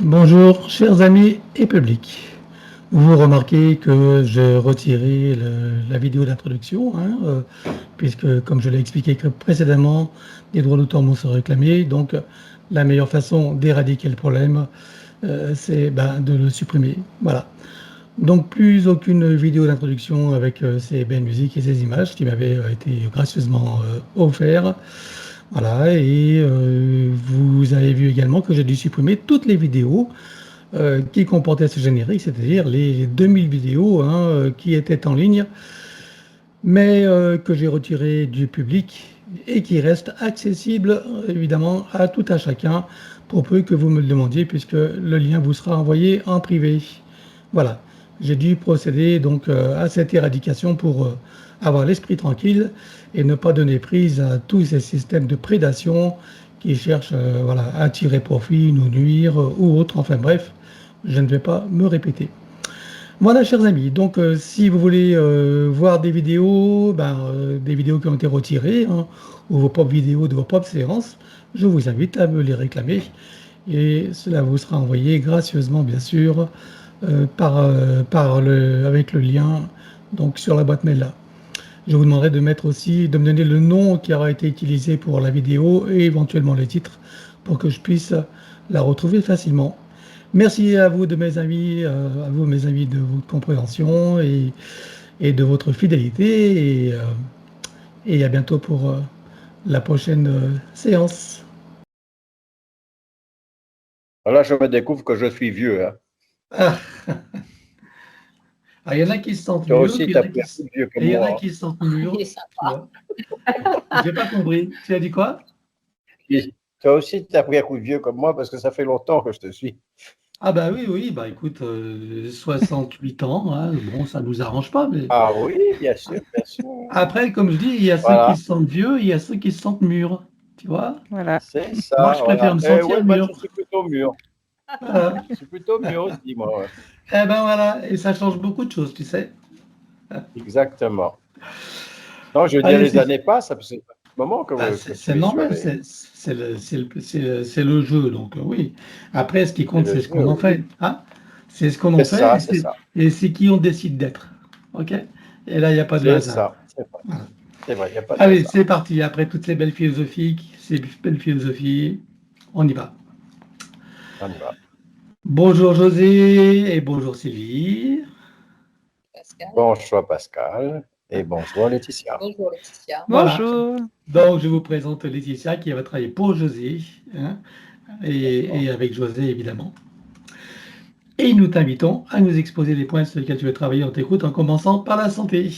Bonjour, chers amis et public. Vous remarquez que j'ai retiré la vidéo d'introduction, hein, puisque, comme je l'ai expliqué précédemment, les droits d'auteur m'ont sont réclamés. Donc, la meilleure façon d'éradiquer le problème, c'est de le supprimer. Voilà. Donc, plus aucune vidéo d'introduction avec ces belles musiques et ces images qui m'avaient été gracieusement offertes. Voilà, et vous avez vu également que j'ai dû supprimer toutes les vidéos qui comportaient ce générique, c'est-à-dire les 2000 vidéos qui étaient en ligne, mais que j'ai retirées du public et qui restent accessibles évidemment à tout à chacun pour peu que vous me le demandiez, puisque le lien vous sera envoyé en privé. Voilà, j'ai dû procéder donc à cette éradication pour avoir l'esprit tranquille et ne pas donner prise à tous ces systèmes de prédation qui cherchent voilà, à tirer profit, nous nuire ou autre. Enfin bref, je ne vais pas me répéter. Voilà, chers amis, donc si vous voulez voir des vidéos qui ont été retirées, hein, ou vos propres vidéos de vos propres séances, je vous invite à me les réclamer et cela vous sera envoyé gracieusement, bien sûr, avec le lien donc sur la boîte mail là. Je vous demanderai de mettre aussi, de me donner le nom qui aura été utilisé pour la vidéo et éventuellement les titres pour que je puisse la retrouver facilement. Merci à vous de mes amis, à vous mes amis de votre compréhension et de votre fidélité et à bientôt pour la prochaine séance. Là, je me découvre que je suis vieux. Hein. Ah, il y en a qui se sentent Toi mieux, aussi, puis tu as pris un coup de vieux et comme il y en a moi. qui se sentent mûrs, Il est tu sympa. vois. J'ai pas compris. Tu as dit quoi? Hein. Toi aussi, tu as pris un coup de vieux comme moi parce que ça fait longtemps que je te suis. Ah bah oui, oui, bah écoute, 68 ans, hein, bon, ça nous arrange pas, mais Ah oui, bien sûr, bien sûr. après, comme je dis, il y a ceux qui Voilà, se sentent vieux, il y a ceux qui se sentent mûrs, tu vois. Voilà. c'est Moi, ça, je préfère voilà. me Eh oui, sentir moi, mûr. je suis plutôt mûr. Voilà. Je suis plutôt mûr aussi, moi. Ouais. Eh ben voilà, et ça change beaucoup de choses, tu sais. Exactement. Non, je veux dire, Allez, les années passent, parce que c'est un moment que c'est tu es sur normal, les... c'est le jeu, donc oui. Après, ce qui C'est compte, le c'est ce qu'on jeu, en oui. fait. Hein, c'est ce qu'on en C'est fait ça, c'est ça. et c'est qui on décide d'être. OK? Et là, il n'y a pas de C'est hasard. ça, c'est vrai. Voilà. C'est vrai, il n'y a pas de Allez, hasard. c'est parti. Après toutes ces belles philosophies, on y va. On y va. Bonjour José et bonjour Sylvie. Pascal. Bonjour Pascal et bonjour Laetitia. Bonjour Laetitia. Voilà. Bonjour. Donc, je vous présente Laetitia qui va travailler pour José hein, D'accord. et avec José évidemment. Et nous t'invitons à nous exposer les points sur lesquels tu veux travailler. On t'écoute en commençant par la santé.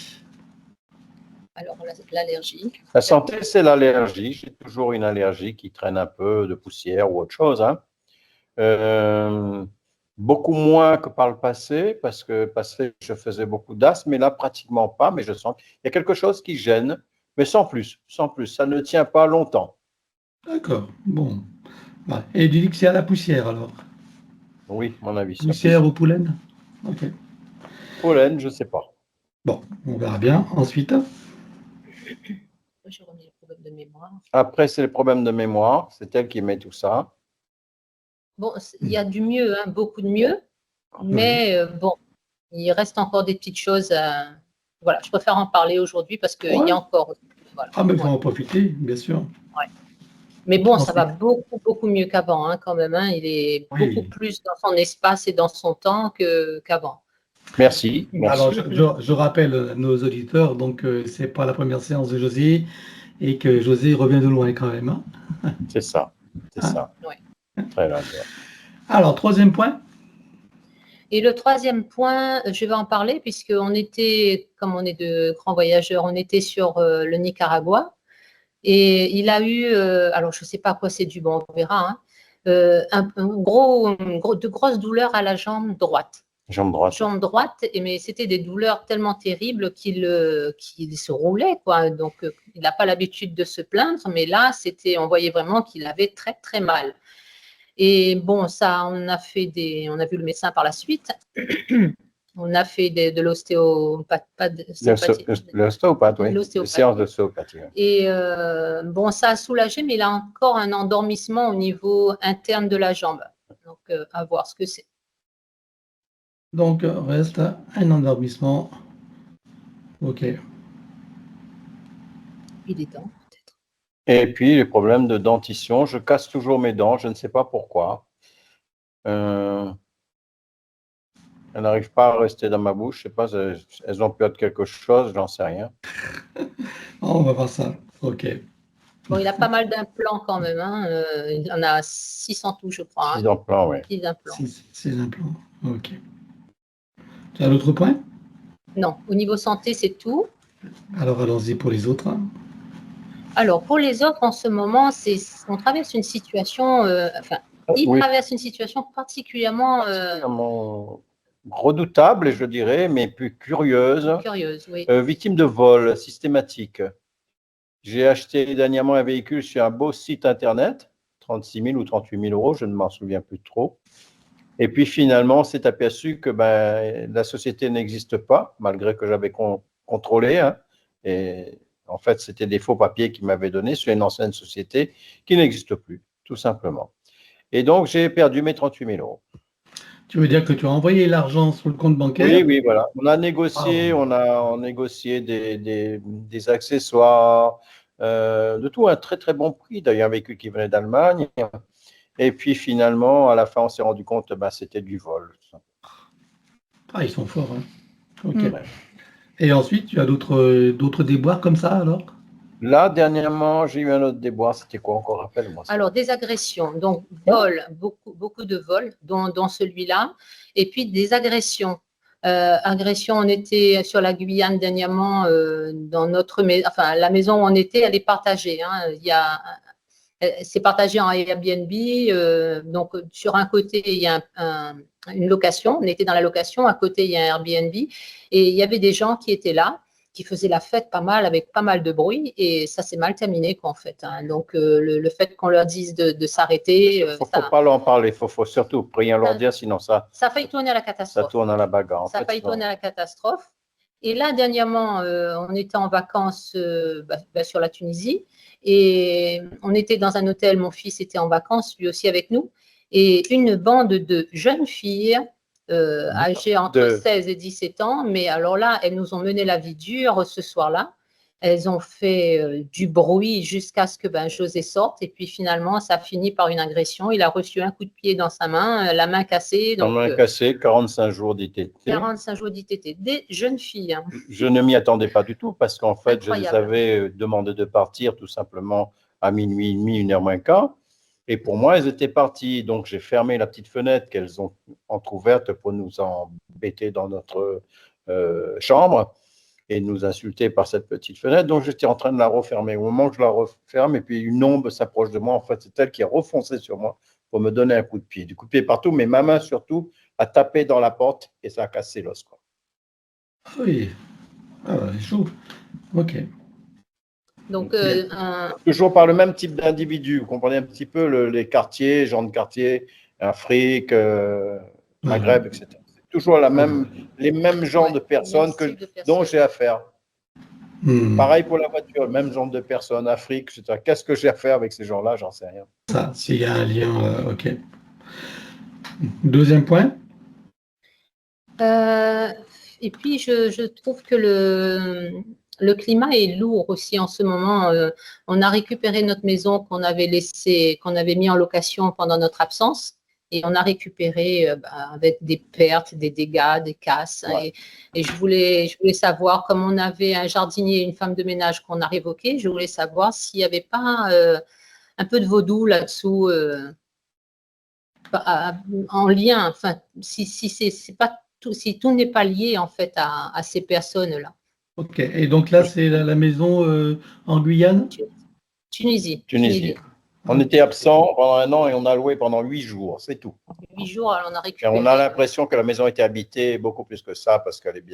Alors, l'allergie. La santé, c'est l'allergie. J'ai toujours une allergie qui traîne un peu de poussière ou autre chose. Hein. Beaucoup moins que par le passé, parce que passé, je faisais beaucoup d'asthme, mais là, pratiquement pas. Mais je sens qu'il y a quelque chose qui gêne, mais sans plus, sans plus. Ça ne tient pas longtemps. D'accord. Bon. Ouais. Et tu dis que c'est à la poussière alors. Oui, mon avis, ça Poussière pousse. ou pollen. Ok. Pollen, je ne sais pas. Bon, on verra bien. Ensuite. J'ai remis les problèmes de mémoire. Après, c'est les problèmes de mémoire. C'est elle qui met tout ça. Bon, il y a du mieux, hein, beaucoup de mieux, mais bon, il reste encore des petites choses. Voilà, je préfère en parler aujourd'hui parce qu'il y a encore. Voilà, Ah, mais il faut en profiter, bien sûr. ouais. Mais bon, Ensuite. ça va beaucoup, beaucoup mieux qu'avant, hein, quand même. Hein, il est beaucoup plus dans son espace et dans son temps qu'avant. Merci. Alors, je rappelle à nos auditeurs, donc c'est pas la première séance de José et que José revient de loin quand même. Hein. C'est ça, c'est ça. Ouais. Très bien. Alors, troisième point. Et le troisième point, je vais en parler puisqu'on était, comme on est de grands voyageurs, on était sur le Nicaragua et il a eu, alors je ne sais pas à quoi c'est dû, bon, on verra, hein, de grosses douleurs à la jambe droite. Jambe droite. Jambe droite, mais c'était des douleurs tellement terribles qu'il se roulait, quoi. Donc, il n'a pas l'habitude de se plaindre, mais là, on voyait vraiment qu'il avait très, très mal. Et bon, ça, on a vu le médecin par la suite. On a fait de l'ostéopathie. L'ostéopathe, oui. L'ostéopathie. Séance d'ostéopathie. Et bon, ça a soulagé, mais il a encore un endormissement au niveau interne de la jambe. Donc, à voir ce que c'est. Donc, reste un endormissement. Ok. Il est temps, peut-être. Et puis, les problèmes de dentition. Je casse toujours mes dents, je ne sais pas pourquoi. Elles n'arrivent pas à rester dans ma bouche. Je sais pas, elles ont peur de quelque chose, j'en sais rien. On va voir ça. Ok. Bon, il a pas mal d'implants quand même. Hein. Il en a 6 en tout, je crois. 6 implants, oui. 6 implants. 6 implants. Ok. Tu as d'autres points? Non, au niveau santé, c'est tout. Alors, allons-y pour les autres. Alors, pour les autres, en ce moment, on traverse une situation, il Oui, traverse une situation particulièrement particulièrement redoutable, je dirais, mais plus curieuse. curieuse. Oui. Victime de vol systématique. J'ai acheté dernièrement un véhicule sur un beau site internet, 36 000 ou 38 000 euros, je ne m'en souviens plus trop. Et puis finalement, on s'est aperçu que la société n'existe pas, malgré que j'avais contrôlé. Hein. Et en fait, c'était des faux papiers qu'ils m'avaient donnés sur une ancienne société qui n'existe plus, tout simplement. Et donc, j'ai perdu mes 38 000 euros. Tu veux dire que tu as envoyé l'argent sur le compte bancaire? Oui, oui, voilà. On a négocié, on a négocié des accessoires, de tout à un très très bon prix. D'ailleurs, un véhicule qui venait d'Allemagne. Et puis finalement, à la fin, on s'est rendu compte que c'était du vol. Ah, ils sont forts. Hein. Ok. Mm. Et ensuite, tu as d'autres déboires comme ça alors? Là, dernièrement, j'ai eu un autre déboire. C'était quoi encore? Rappelle-moi ça. Alors, des agressions, donc vol, beaucoup de vols, dont celui-là, et puis des agressions. Agressions, on était sur la Guyane dernièrement, dans la maison où on était, elle est partagée. Hein. C'est partagé en Airbnb. Donc, sur un côté, il y a une location. On était dans la location. À côté, il y a un Airbnb. Et il y avait des gens qui étaient là, qui faisaient la fête pas mal, avec pas mal de bruit. Et ça s'est mal terminé, quoi, en fait. Hein. Donc, le fait qu'on leur dise de s'arrêter. Il ne faut pas leur en parler. Il faut surtout rien leur dire, sinon ça a failli tourner à la catastrophe. Ça tourne à la bagarre. Ça a failli tourner à la catastrophe. Et là, dernièrement, on était en vacances sur la Tunisie et on était dans un hôtel. Mon fils était en vacances, lui aussi avec nous. Et une bande de jeunes filles âgées entre 16 et 17 ans. Mais alors là, elles nous ont mené la vie dure ce soir-là. Elles ont fait du bruit jusqu'à ce que José sorte. Et puis finalement, ça a fini par une agression. Il a reçu un coup de pied dans sa main, la main cassée. La main cassée, 45 jours d'ITT. 45 jours d'ITT. Des jeunes filles. Hein. Je ne m'y attendais pas du tout parce qu'en fait, Incroyable. je les avais demandé de partir tout simplement à minuit et demi, 1h moins quart. Et pour moi, elles étaient parties. Donc, j'ai fermé la petite fenêtre qu'elles ont entrouverte pour nous embêter dans notre chambre et nous insulter par cette petite fenêtre. Donc, j'étais en train de la refermer. Au moment où je la referme, et puis une ombre s'approche de moi. En fait, c'est elle qui a refoncé sur moi pour me donner un coup de pied. Du coup de pied partout, mais ma main surtout a tapé dans la porte et ça a cassé l'os. Oui. Ah ouais, chaud. Ok. Donc, toujours par le même type d'individu. Vous comprenez un petit peu les quartiers, gens de quartier, Afrique, Maghreb, etc. C'est toujours les mêmes genres de personnes dont j'ai affaire. Pareil pour la voiture, le même genre de personnes, Afrique, etc. Qu'est-ce que j'ai à faire avec ces gens-là? J'en sais rien. Ça, s'il y a un lien, ok. Deuxième point. Et puis, je trouve que le climat est lourd aussi en ce moment. On a récupéré notre maison qu'on avait mis en location pendant notre absence. Et on a récupéré avec des pertes, des dégâts, des casses. Ouais. Et je voulais savoir, comme on avait un jardinier et une femme de ménage qu'on a révoqué, je voulais savoir s'il n'y avait pas un peu de vaudou là-dessous, en lien, enfin, si tout n'est pas lié en fait à ces personnes-là. Ok, et donc là, c'est la maison en Guyane? Tunisie. On était absent pendant 1 an et on a loué pendant 8 jours, c'est tout. 8 jours, alors on a récupéré. Et on a l'impression que la maison était habitée beaucoup plus que ça parce qu'elle est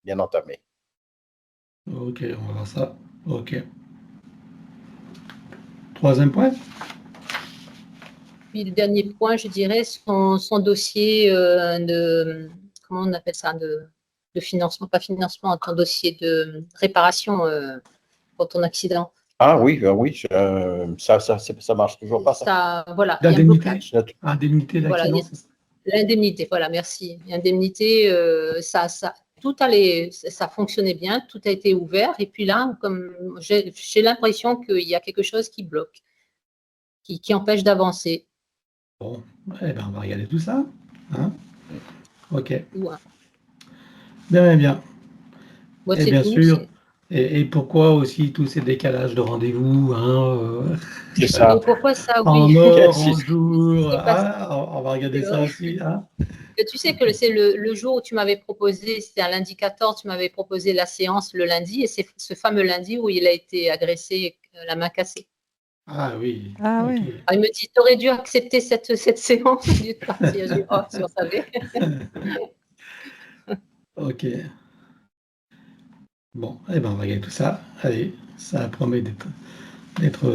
bien entamée. Ok, on va voir ça. Ok. Troisième point. Puis le dernier point, je dirais, son dossier comment on appelle ça, de financement, pas financement, ton dossier de réparation pour ton accident. Ah oui, oui, ça marche toujours pas, ça. Voilà, il y a un D'indemnité, blocage. indemnité Voilà, d'accident, c'est ça? l'indemnité, voilà, merci. L'indemnité, tout allait, ça fonctionnait bien, tout a été ouvert. Et puis là, comme j'ai l'impression qu'il y a quelque chose qui bloque, qui empêche d'avancer. Bon, eh ben, on va regarder tout ça. Hein? Ok, Ouais. bien, bien, bien. Moi, Et c'est bien tout. sûr, et pourquoi aussi tous ces décalages de rendez-vous, hein, C'est ça. Et pourquoi ça, en oui. heure, en jour, C'est parce ah, on va regarder ça aussi. Hein? que tu sais que c'est le jour où tu m'avais proposé, c'était un lundi 14, tu m'avais proposé la séance le lundi, et c'est ce fameux lundi où il a été agressé, la main cassée. Ah oui, Ah ok. oui. Alors, il me dit, tu aurais dû accepter cette séance. J'ai dû partir. J'ai dit, oh, si on savait. Ok. Bon, eh ben, on va regarder tout ça. Allez, ça promet d'être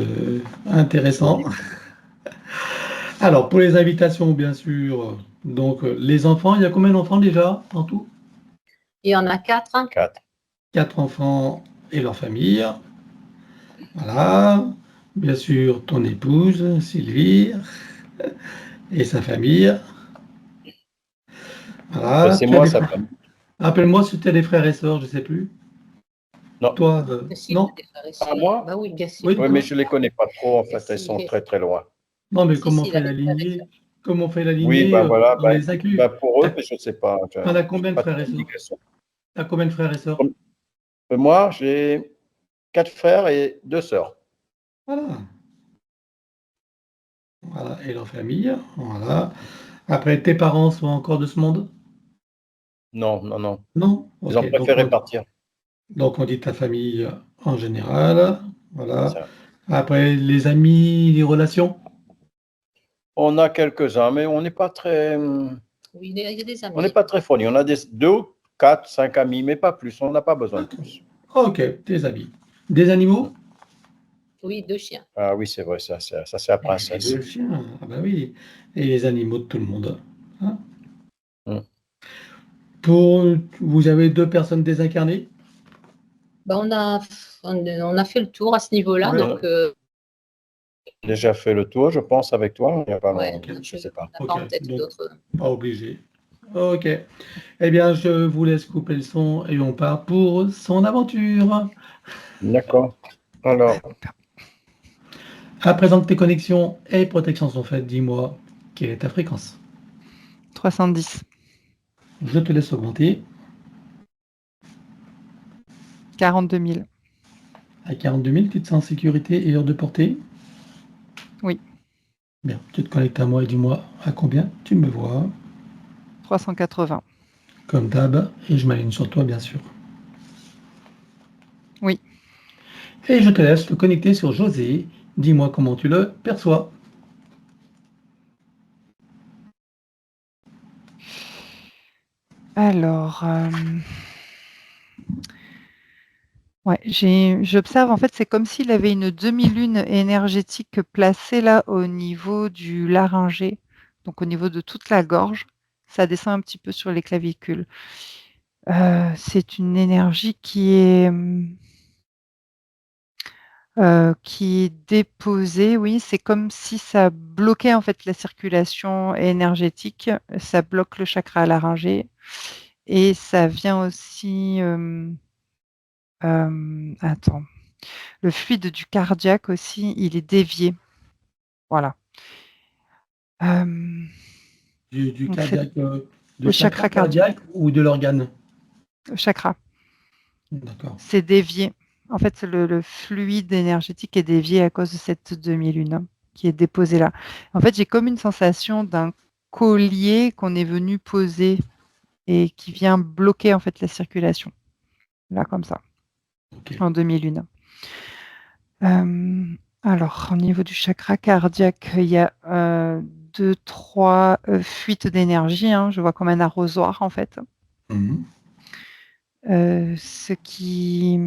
intéressant. Alors, pour les invitations, bien sûr, donc les enfants, il y a combien d'enfants déjà en tout? Il y en a 4. 4. 4 enfants et leur famille. Voilà. Bien sûr, ton épouse, Sylvie, et sa famille. Voilà. C'est Tu as moi, des ça. frères. Rappelle-moi si tu as des frères et sœurs, je ne sais plus. Non. Toi, Si, non? des frères et Ah, sœurs. moi? Bah oui, bien sûr. Oui, Oui, toi? mais je les connais pas trop, en Et fait. Elles si, sont très, très loin. Non, mais si, comment on il a fait des la frères et lignée? sœurs. Comment on fait la Oui, lignée? ben voilà, On les inclut. pour eux, T'as, mais je ne sais pas. Je t'en as n'ai combien de pas frères et sœurs? d'indication. T'as combien de frères et sœurs? Moi, j'ai 4 frères et 2 sœurs. Voilà. Voilà. Et leur famille. Voilà. Après, tes parents sont encore de ce monde? Non, non, non. Non? Ils ont Ok. préféré partir. Donc on dit ta famille en général. C'est Voilà. ça. Après, les amis, les relations. On a quelques-uns, mais on n'est pas très, Oui, il y a des on n'est amis. pas très fournis. On a 2, 4, 5 amis, mais pas plus. On n'a pas besoin de plus. Ok, tes amis. Des animaux? Oui, 2 chiens. Ah oui, c'est vrai, ça c'est la princesse. Deux chiens. Ah bah oui. Et les animaux de tout le monde. Hein. Mm. Vous avez 2 personnes désincarnées? Bah, on a fait le tour à ce niveau-là. Ouais. Donc, Déjà fait le tour, je pense, avec toi. Il y a pas ouais, longtemps, je ne sais pas. on n'a pas en Ok, tête donc d'autres. pas obligé. Ok. Eh bien, je vous laisse couper le son et on part pour son aventure. D'accord. Alors, À présent que tes connexions et protections sont faites, dis-moi quelle est ta fréquence. 310. Je te laisse augmenter 42 000. à 42 000. Tu te sens en sécurité et hors de portée? Oui. Bien, tu te connectes à moi et dis-moi à combien tu me vois. 380. Comme d'hab, et je m'aligne sur toi, bien sûr. Oui. Et je te laisse te connecter sur José. Dis-moi comment tu le perçois. Alors, ouais, j'observe, en fait, c'est comme s'il avait une demi-lune énergétique placée là au niveau du laryngé, donc au niveau de toute la gorge. Ça descend un petit peu sur les clavicules. C'est une énergie qui est déposée, oui, c'est comme si ça bloquait en fait la circulation énergétique, ça bloque le chakra laryngé et ça vient aussi, attends, le fluide du cardiaque aussi, il est dévié. Voilà. Du Donc c'est cardiaque, de au chakra chakra cardiaque, cardiaque ou de l'organe? au chakra. D'accord. C'est dévié. En fait, le fluide énergétique est dévié à cause de cette demi-lune qui est déposée là. En fait, j'ai comme une sensation d'un collier qu'on est venu poser et qui vient bloquer en fait la circulation. Là, comme ça, Ok. en demi-lune. Alors, au niveau du chakra cardiaque, il y a 2, 3 fuites d'énergie. Hein, je vois comme un arrosoir en fait. Mhm. Ce qui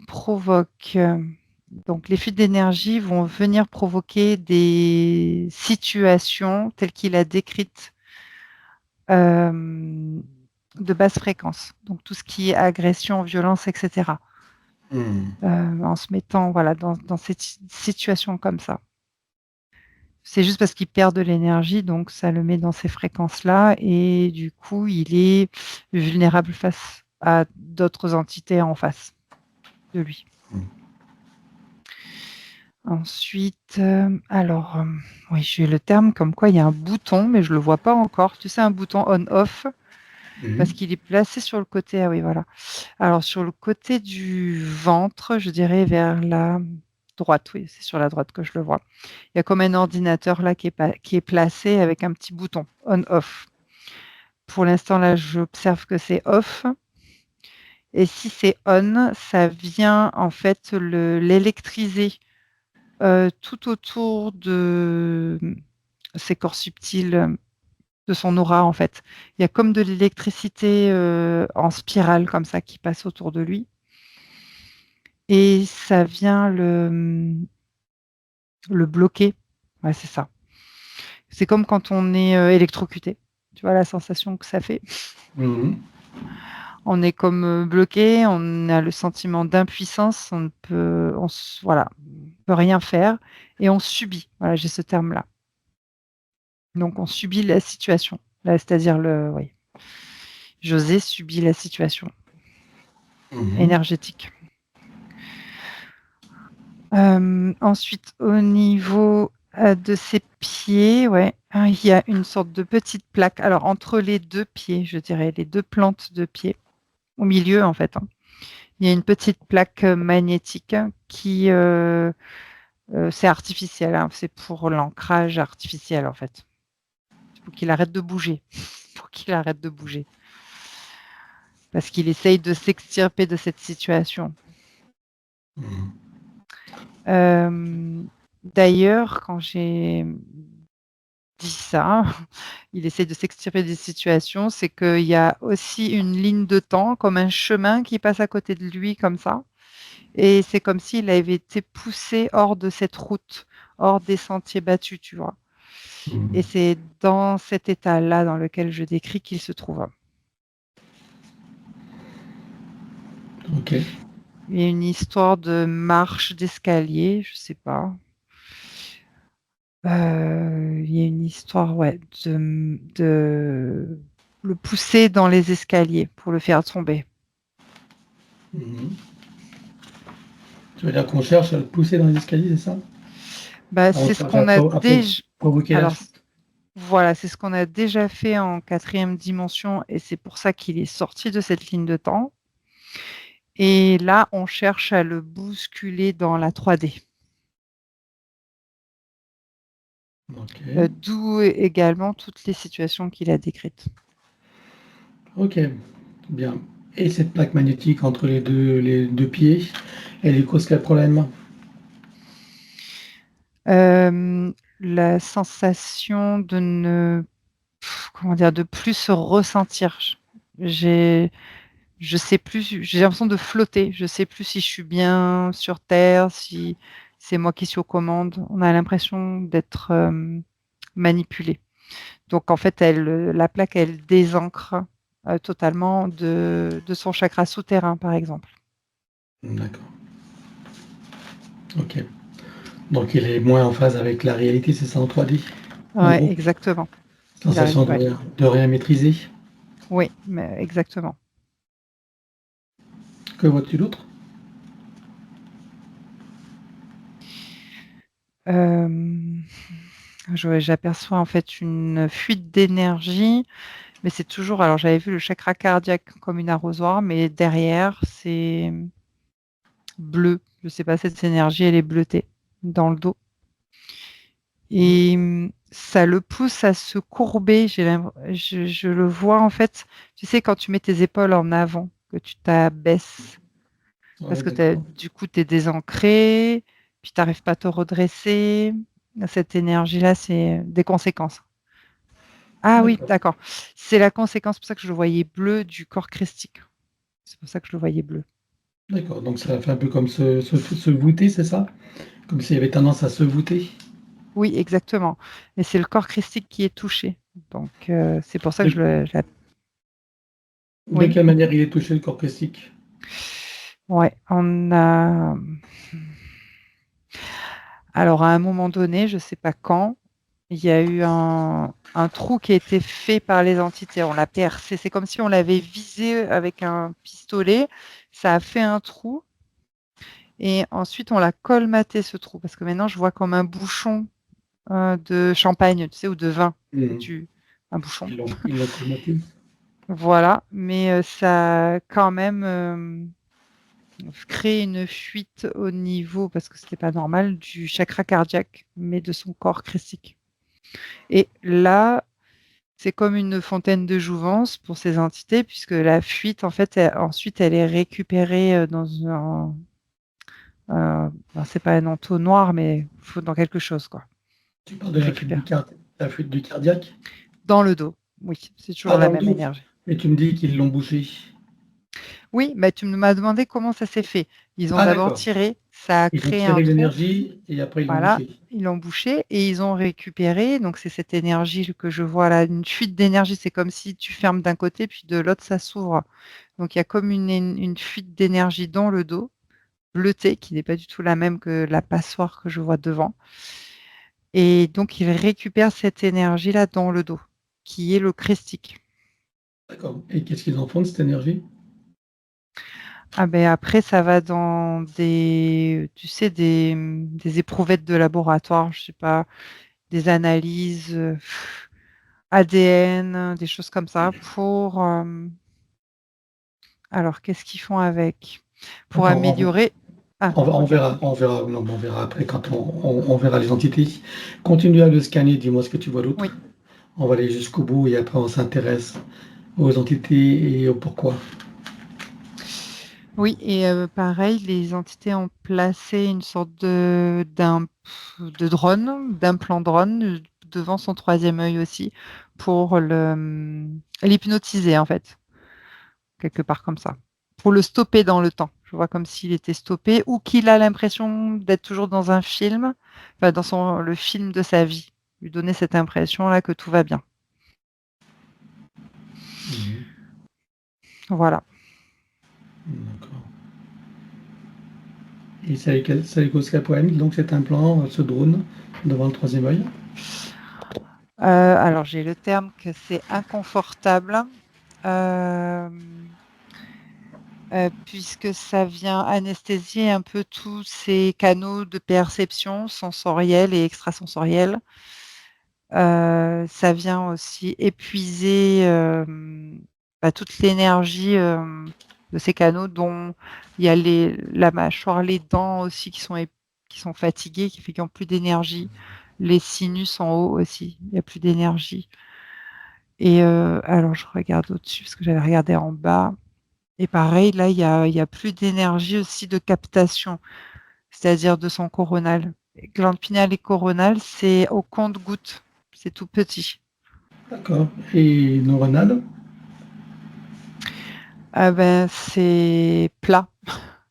provoque, donc les fuites d'énergie vont venir provoquer des situations telles qu'il a décrites de basse fréquence. Donc tout ce qui est agression, violence, etc. en se mettant voilà, dans cette situation comme ça. C'est juste parce qu'il perd de l'énergie, donc ça le met dans ces fréquences-là et du coup, il est vulnérable face à d'autres entités en face de lui. Ensuite, oui, j'ai le terme comme quoi il y a un bouton, mais je le vois pas encore. Tu sais, un bouton on/off parce qu'il est placé sur le côté. Ah oui, voilà. Alors sur le côté du ventre, je dirais vers la droite. Oui, c'est sur la droite que je le vois. Il y a comme un ordinateur là qui est placé avec un petit bouton on/off. Pour l'instant, là, j'observe que c'est off. Et si c'est on, ça vient en fait l'électriser tout autour de ces corps subtils, de son aura en fait. Il y a comme de l'électricité en spirale comme ça qui passe autour de lui. Et ça vient le bloquer. Ouais, c'est ça. C'est comme quand on est électrocuté. Tu vois la sensation que ça fait. On est comme bloqué, on a le sentiment d'impuissance, on peut rien faire et on subit. Voilà, j'ai ce terme-là. Donc on subit la situation. Là, c'est-à-dire oui. José subit la situation énergétique. Ensuite, au niveau de ses pieds, ouais, il y a une sorte de petite plaque. Alors entre les deux pieds, je dirais, les deux plantes de pied, au milieu en fait, il y a une petite plaque magnétique qui, c'est artificiel, hein, c'est pour l'ancrage artificiel en fait. Il faut qu'il arrête de bouger. Il faut qu'il arrête de bouger. Parce qu'il essaye de s'extirper de cette situation. D'ailleurs, quand j'ai dit ça, il essaye de s'extirper des situations, c'est qu'il y a aussi une ligne de temps, comme un chemin qui passe à côté de lui comme ça. Et c'est comme s'il avait été poussé hors de cette route, hors des sentiers battus, tu vois. Et c'est dans cet état-là dans lequel je décris qu'il se trouve. Ok. Il y a une histoire de marche d'escalier, je sais pas. Il y a une histoire, ouais, de le pousser dans les escaliers pour le faire tomber. Tu veux dire qu'on cherche à le pousser dans les escaliers, c'est ça? Bah, On c'est ce cherche qu'on a déjà. provoquer la Alors, chute. voilà, c'est ce qu'on a déjà fait en 4e dimension et c'est pour ça qu'il est sorti de cette ligne de temps. Et là, on cherche à le bousculer dans la 3D. Ok. D'où également toutes les situations qu'il a décrites. Ok, bien. Et cette plaque magnétique entre les deux pieds, elle lui cause quel problème? La sensation de ne de plus se ressentir. Je sais plus, j'ai l'impression de flotter. Je sais plus si je suis bien sur terre, si c'est moi qui suis aux commandes. On a l'impression d'être manipulé. Donc en fait, la plaque, elle désancre totalement de son chakra souterrain, par exemple. D'accord. Ok. Donc il est moins en phase avec la réalité, c'est ça en 3D? En Ouais, gros, exactement. sensation de rien maîtriser. Oui, mais exactement. Que vois-tu d'autre? J'aperçois en fait une fuite d'énergie, mais c'est toujours. Alors j'avais vu le chakra cardiaque comme une arrosoir, mais derrière c'est bleu. Je sais pas, cette énergie, elle est bleutée dans le dos. Et ça le pousse à se courber. Je le vois en fait. Tu sais, quand tu mets tes épaules en avant, que tu t'abaisses, parce Ouais, que d'accord. du coup, tu es désancré, puis tu n'arrives pas à te redresser. Cette énergie-là, c'est des conséquences. Ah oui, D'accord. d'accord. C'est la conséquence, c'est pour ça que je le voyais bleu du corps christique. C'est pour ça que je le voyais bleu. D'accord. Donc ça fait un peu comme se voûter, c'est ça? Comme s'il y avait tendance à se voûter? Oui, exactement. Et c'est le corps christique qui est touché. Donc, c'est pour ça que De, je le. de Oui. quelle manière il est touché, le corps christique? Ouais, on a. Alors, à un moment donné, je ne sais pas quand, il y a eu un trou qui a été fait par les entités. On l'a percé. C'est comme si on l'avait visé avec un pistolet. Ça a fait un trou. Et ensuite, on l'a colmaté, ce trou. Parce que maintenant, je vois comme un bouchon de champagne, tu sais, ou de vin. Un bouchon. Ils l'ont colmaté. Voilà. Mais ça a quand même créé une fuite au niveau, parce que c'était pas normal, du chakra cardiaque, mais de son corps christique. Et là, c'est comme une fontaine de jouvence pour ces entités, puisque la fuite, en fait, ensuite, elle est récupérée dans c'est pas un entonnoir, mais dans quelque chose, quoi. Tu parles de la fuite du cardiaque? Dans le dos, oui, c'est toujours la Dans le même dos. énergie. Et tu me dis qu'ils l'ont bouché. Oui, mais tu m'as demandé comment ça s'est fait. Ils ont d'abord D'accord. tiré, ça a Ils ont créé un tiré trou. l'énergie et après ils l'ont Voilà, bouché. ils l'ont bouché et ils ont récupéré. Donc, c'est cette énergie que je vois là, une fuite d'énergie. C'est comme si tu fermes d'un côté, puis de l'autre, ça s'ouvre. Donc, il y a comme une fuite d'énergie dans le dos, bleutée, qui n'est pas du tout la même que la passoire que je vois devant. Et donc, ils récupèrent cette énergie-là dans le dos, qui est le christique. D'accord. Et qu'est-ce qu'ils en font de cette énergie? Ah ben après, ça va dans tu sais, des éprouvettes de laboratoire, je sais pas, des analyses ADN, des choses comme ça, pour. Alors, qu'est-ce qu'ils font avec? Pour Attends, améliorer. Ah, ok. on verra, non, on verra après quand on verra les entités. Continue à le scanner, dis-moi ce que tu vois d'autre. Oui. On va aller jusqu'au bout et après on s'intéresse aux entités et au pourquoi. Oui, et pareil, les entités ont placé une sorte de drone, d'implant drone, devant son troisième œil aussi, pour l'hypnotiser, en fait, quelque part comme ça. Pour le stopper dans le temps. Je vois comme s'il était stoppé ou qu'il a l'impression d'être toujours dans un film, enfin, le film de sa vie. Lui donner cette impression-là que tout va bien. Voilà. D'accord. Et ça lui cause quel problème, donc cet implant, ce drone, devant le troisième œil? Alors, j'ai le terme que c'est inconfortable. Euh, puisque ça vient anesthésier un peu tous ces canaux de perception sensorielle et extrasensorielle. Ça vient aussi épuiser toute l'énergie de ces canaux, dont il y a la mâchoire, les dents aussi qui sont fatiguées, qui fait qu'ils n'ont plus d'énergie. Les sinus en haut aussi, il n'y a plus d'énergie. Et alors, je regarde au-dessus parce que j'avais regardé en bas. Et pareil, là, il y a plus d'énergie aussi de captation, c'est-à-dire de son coronal. Glande pinéale et coronale, c'est au compte-gouttes, c'est tout petit. D'accord. Et neuronal? Ah ben, c'est plat.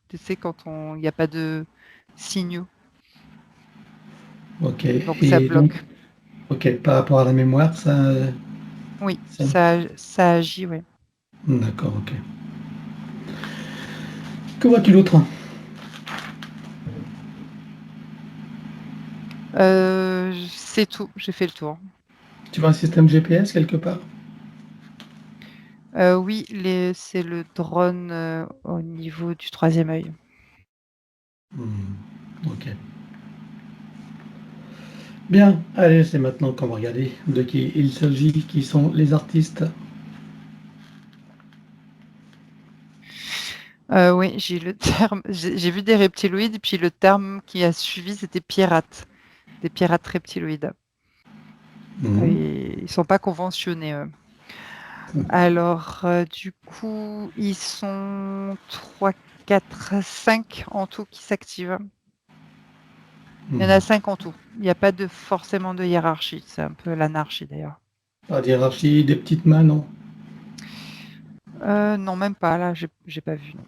Tu sais, quand il n'y a pas de signaux, Ok. donc ça Et donc, bloque. ok, par rapport à la mémoire, Oui, ça... ça agit, oui. D'accord, ok. Que vois-tu d'autre? C'est tout, j'ai fait le tour. Tu vois un système GPS quelque part? Oui, c'est le drone au niveau du troisième œil. Ok. Bien, allez, c'est maintenant qu'on va regarder de qui il s'agit, qui sont les artistes. Oui, j'ai le terme, j'ai vu des reptiloïdes, puis le terme qui a suivi, c'était pirates, des pirates reptiloïdes. Mhm. Et ils sont pas conventionnés, eux. Alors, du coup, ils sont 3, 4, 5 en tout qui s'activent. Il y en a 5 en tout. Il n'y a pas forcément de hiérarchie. C'est un peu l'anarchie d'ailleurs. Pas de hiérarchie, des petites mains, non? Non, même pas. Là, j'ai pas vu. Non.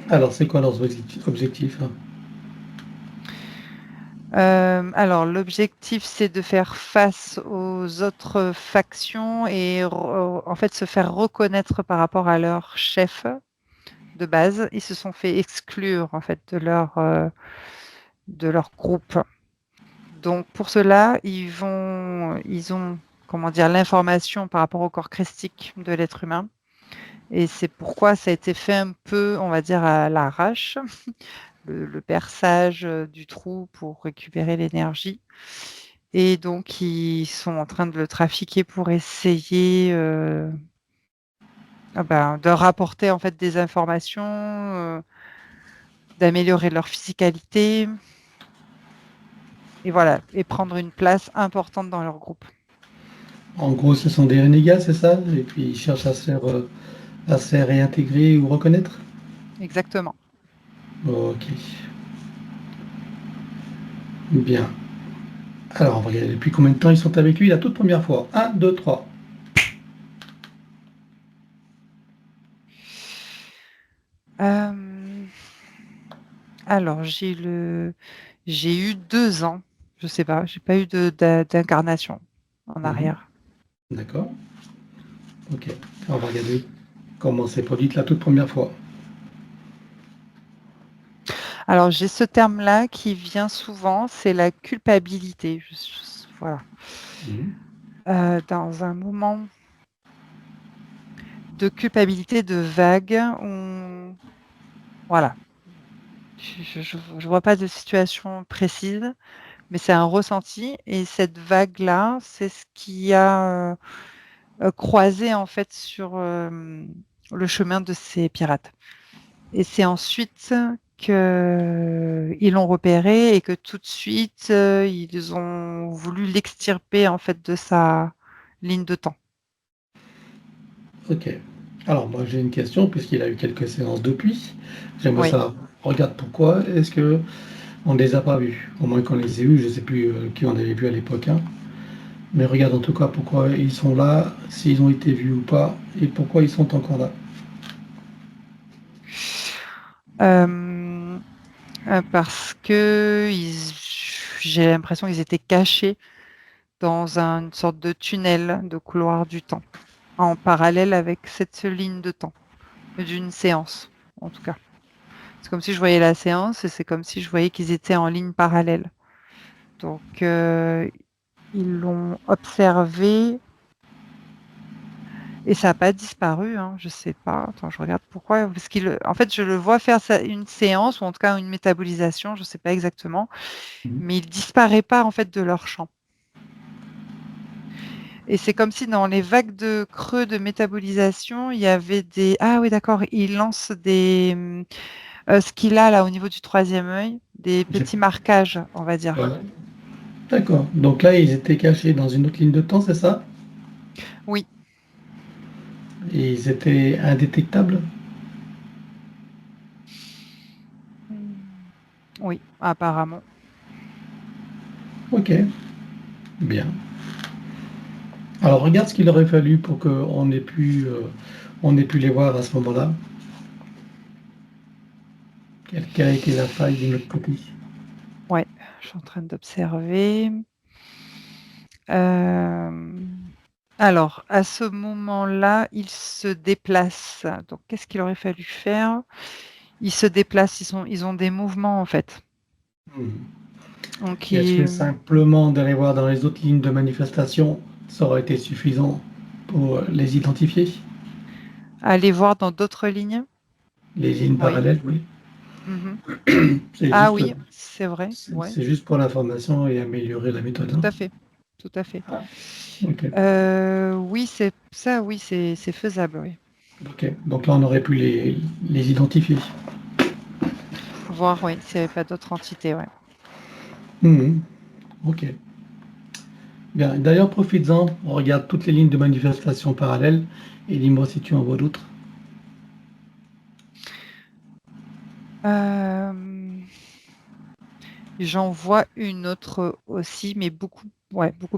Alors, c'est quoi leurs objectifs? Alors, l'objectif, c'est de faire face aux autres factions et en fait se faire reconnaître par rapport à leur chef de base, ils se sont fait exclure en fait de leur groupe. Donc pour cela, ils ont comment dire l'information par rapport au corps christique de l'être humain. Et c'est pourquoi ça a été fait un peu, on va dire, à l'arrache, le perçage du trou pour récupérer l'énergie. Et donc, ils sont en train de le trafiquer pour essayer de rapporter en fait des informations, d'améliorer leur physicalité, et voilà, et prendre une place importante dans leur groupe. En gros, ce sont des renégats, c'est ça? Et puis ils cherchent à se faire réintégrer ou reconnaître? Exactement. Ok. Bien. Alors, on va regarder depuis combien de temps ils sont avec lui la toute première fois. 1, 2, 3. Alors, j'ai eu 2 ans. Je sais pas, j'ai pas eu d'incarnation en arrière. D'accord. Ok. On va regarder comment c'est produite la toute première fois. Alors, j'ai ce terme-là qui vient souvent, c'est la culpabilité. Voilà. Dans un moment de culpabilité, de vague, voilà. Je vois pas de situation précise, mais c'est un ressenti et cette vague-là, c'est ce qui a, croisé en fait sur, le chemin de ces pirates. Et c'est ensuite qu'ils l'ont repéré et que tout de suite, ils ont voulu l'extirper en fait de sa ligne de temps. Ok. Alors, moi, j'ai une question, puisqu'il a eu quelques séances depuis. J'aimerais Oui. savoir, regarde pourquoi est-ce que on ne les a pas vus? Au moins qu'on les ait vus, je ne sais plus qui on avait vu à l'époque, hein. Mais regarde en tout cas pourquoi ils sont là, s'ils ont été vus ou pas, et pourquoi ils sont encore là. Parce que j'ai l'impression qu'ils étaient cachés dans une sorte de tunnel, de couloir du temps, en parallèle avec cette ligne de temps, d'une séance, en tout cas. C'est comme si je voyais la séance et c'est comme si je voyais qu'ils étaient en ligne parallèle. Donc, ils l'ont observé et ça n'a pas disparu, hein, je sais pas. Attends, je regarde pourquoi. Parce en fait, je le vois faire une séance ou en tout cas une métabolisation, je ne sais pas exactement, mais il disparaît pas en fait de leur champ. Et c'est comme si dans les vagues de creux de métabolisation, il y avait des... Ah oui, d'accord, il lance ce qu'il a là au niveau du troisième œil, des petits marquages, on va dire. Voilà. D'accord. Donc là, ils étaient cachés dans une autre ligne de temps, c'est ça? Oui. Et ils étaient indétectables? Oui, apparemment. Ok. Bien. Alors regarde ce qu'il aurait fallu pour qu'on ait pu les voir à ce moment-là. Quelle a été la faille de notre côté? Ouais, je suis en train d'observer. Alors, à ce moment-là, il se déplace. Donc, qu'est-ce qu'il aurait fallu faire? Ils se déplacent, ils ont des mouvements en fait. Donc, Est-ce que simplement d'aller voir dans les autres lignes de manifestation, ça aurait été suffisant pour les identifier? aller voir dans d'autres lignes? Les lignes Oui. parallèles, oui. C'est Ah juste, oui, c'est vrai. Ouais, c'est juste pour l'information et améliorer la méthode, tout hein. à fait. Tout à fait. Ok. Oui, c'est ça, oui, c'est faisable, oui. Ok. Donc là, on aurait pu les identifier. Voir, oui, s'il n'y avait pas d'autres entités, ouais. Ok. Bien. D'ailleurs, profites-en. On regarde toutes les lignes de manifestation parallèles et dis-moi si tu en vois d'autres. J'en vois une autre aussi, mais beaucoup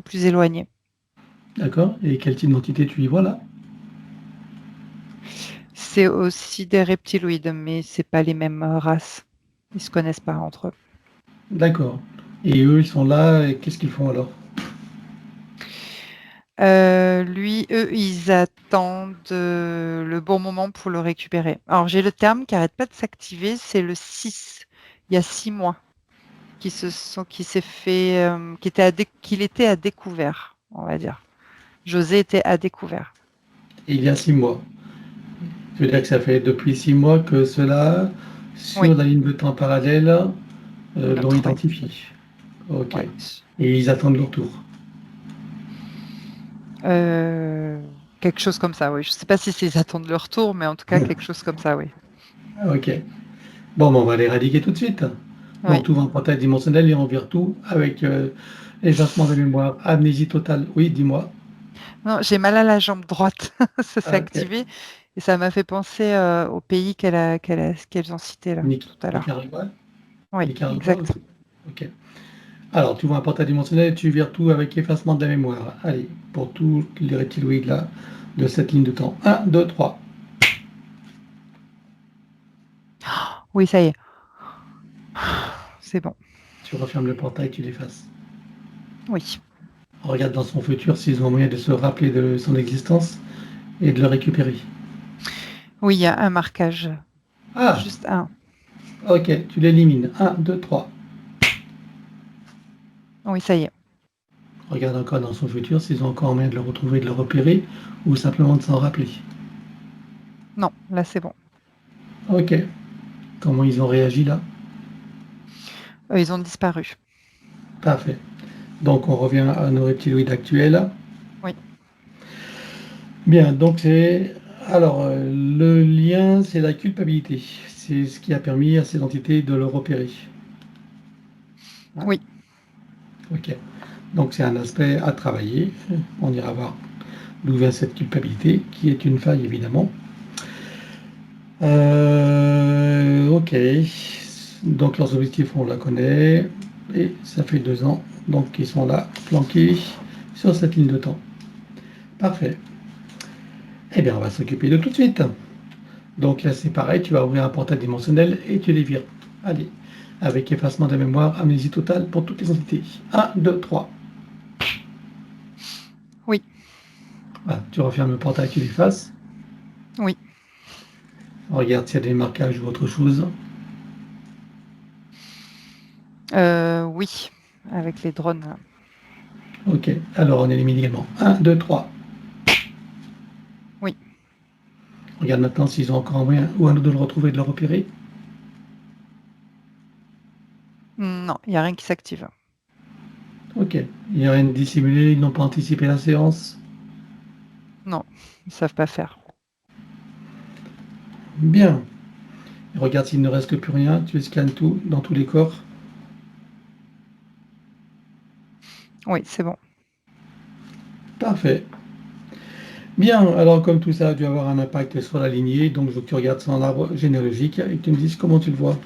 plus éloignée. D'accord? Et quel type d'entité tu y vois là? C'est aussi des reptiloïdes, mais c'est pas les mêmes races. Ils se connaissent pas entre eux. D'accord. Et eux, ils sont là, et qu'est-ce qu'ils font alors? Eux, ils attendent. j'attende le bon moment pour le récupérer. Alors, j'ai le terme qui n'arrête pas de s'activer, c'est le 6. Il y a 6 mois qu'il était à découvert, on va dire. José était à découvert. Il y a 6 mois. Je veux dire que ça fait depuis 6 mois que ceux-là, sur Oui. la ligne de temps parallèle, l'ont Oui. identifié. Ok. Ouais. Et ils attendent leur tour. Quelque chose comme ça, oui. Je ne sais pas si c'est ils attendent leur tour, mais en tout cas, quelque chose comme ça, oui. Ok. Bon, ben, on va l'éradiquer tout de suite. Oui. Donc, tout va en portail dimensionnel et on vire tout avec effacement de mémoire, amnésie totale. Oui, dis-moi. Non, j'ai mal à la jambe droite. Ça s'est Ok. activé et ça m'a fait penser au pays qu'elles ont cité là tout à l'heure. Nicaragua? Oui, Nicaragua, exact. ok. Alors, tu vois un portail dimensionnel et tu vires tout avec effacement de la mémoire. Allez, pour tous les reptiloïdes là, de cette ligne de temps. 1, 2, 3. Oui, ça y est. C'est bon. Tu refermes le portail, tu l'effaces. Oui. On regarde dans son futur s'ils ont moyen de se rappeler de son existence et de le récupérer. Oui, il y a un marquage. Ah, Juste un. ok, tu l'élimines. 1, 2, 3. Oui, ça y est. Regarde encore dans son futur s'ils ont encore moyen de le retrouver, de le repérer, ou simplement de s'en rappeler. Non, là c'est bon. Ok. Comment ils ont réagi là? Ils ont disparu. Parfait. Donc on revient à nos reptiloïdes actuels. Oui. Bien, donc c'est... Alors, le lien, c'est la culpabilité. C'est ce qui a permis à ces entités de le repérer. Hein? Oui. Ok. Donc c'est un aspect à travailler. On ira voir d'où vient cette culpabilité, qui est une faille évidemment. Ok. Donc leurs objectifs, on la connaît. Et ça fait 2 ans. Donc ils sont là, planqués sur cette ligne de temps. Parfait. Eh bien, on va s'occuper de tout de suite. Donc là, c'est pareil, tu vas ouvrir un portail dimensionnel et tu les vires. Allez, avec effacement de la mémoire, amnésie totale pour toutes les entités. 1, 2, 3. Oui. Voilà, tu refermes le portail, tu l'effaces. Oui. Regarde s'il y a des marquages ou autre chose. Oui. Avec les drones. Là. Ok, alors on élimine également. 1, 2, 3. Oui. Regarde maintenant s'ils ont encore un moyen ou un autre de le retrouver, de le repérer. Non, il n'y a rien qui s'active. Ok, il n'y a rien de dissimulé, ils n'ont pas anticipé la séance. Non, ils ne savent pas faire. Bien. Regarde s'il ne reste plus rien, tu scannes tout, dans tous les corps. Oui, c'est bon. Parfait. Bien, alors comme tout ça a dû avoir un impact sur la lignée, donc je veux que tu regardes son arbre généalogique et que tu me dises comment tu le vois.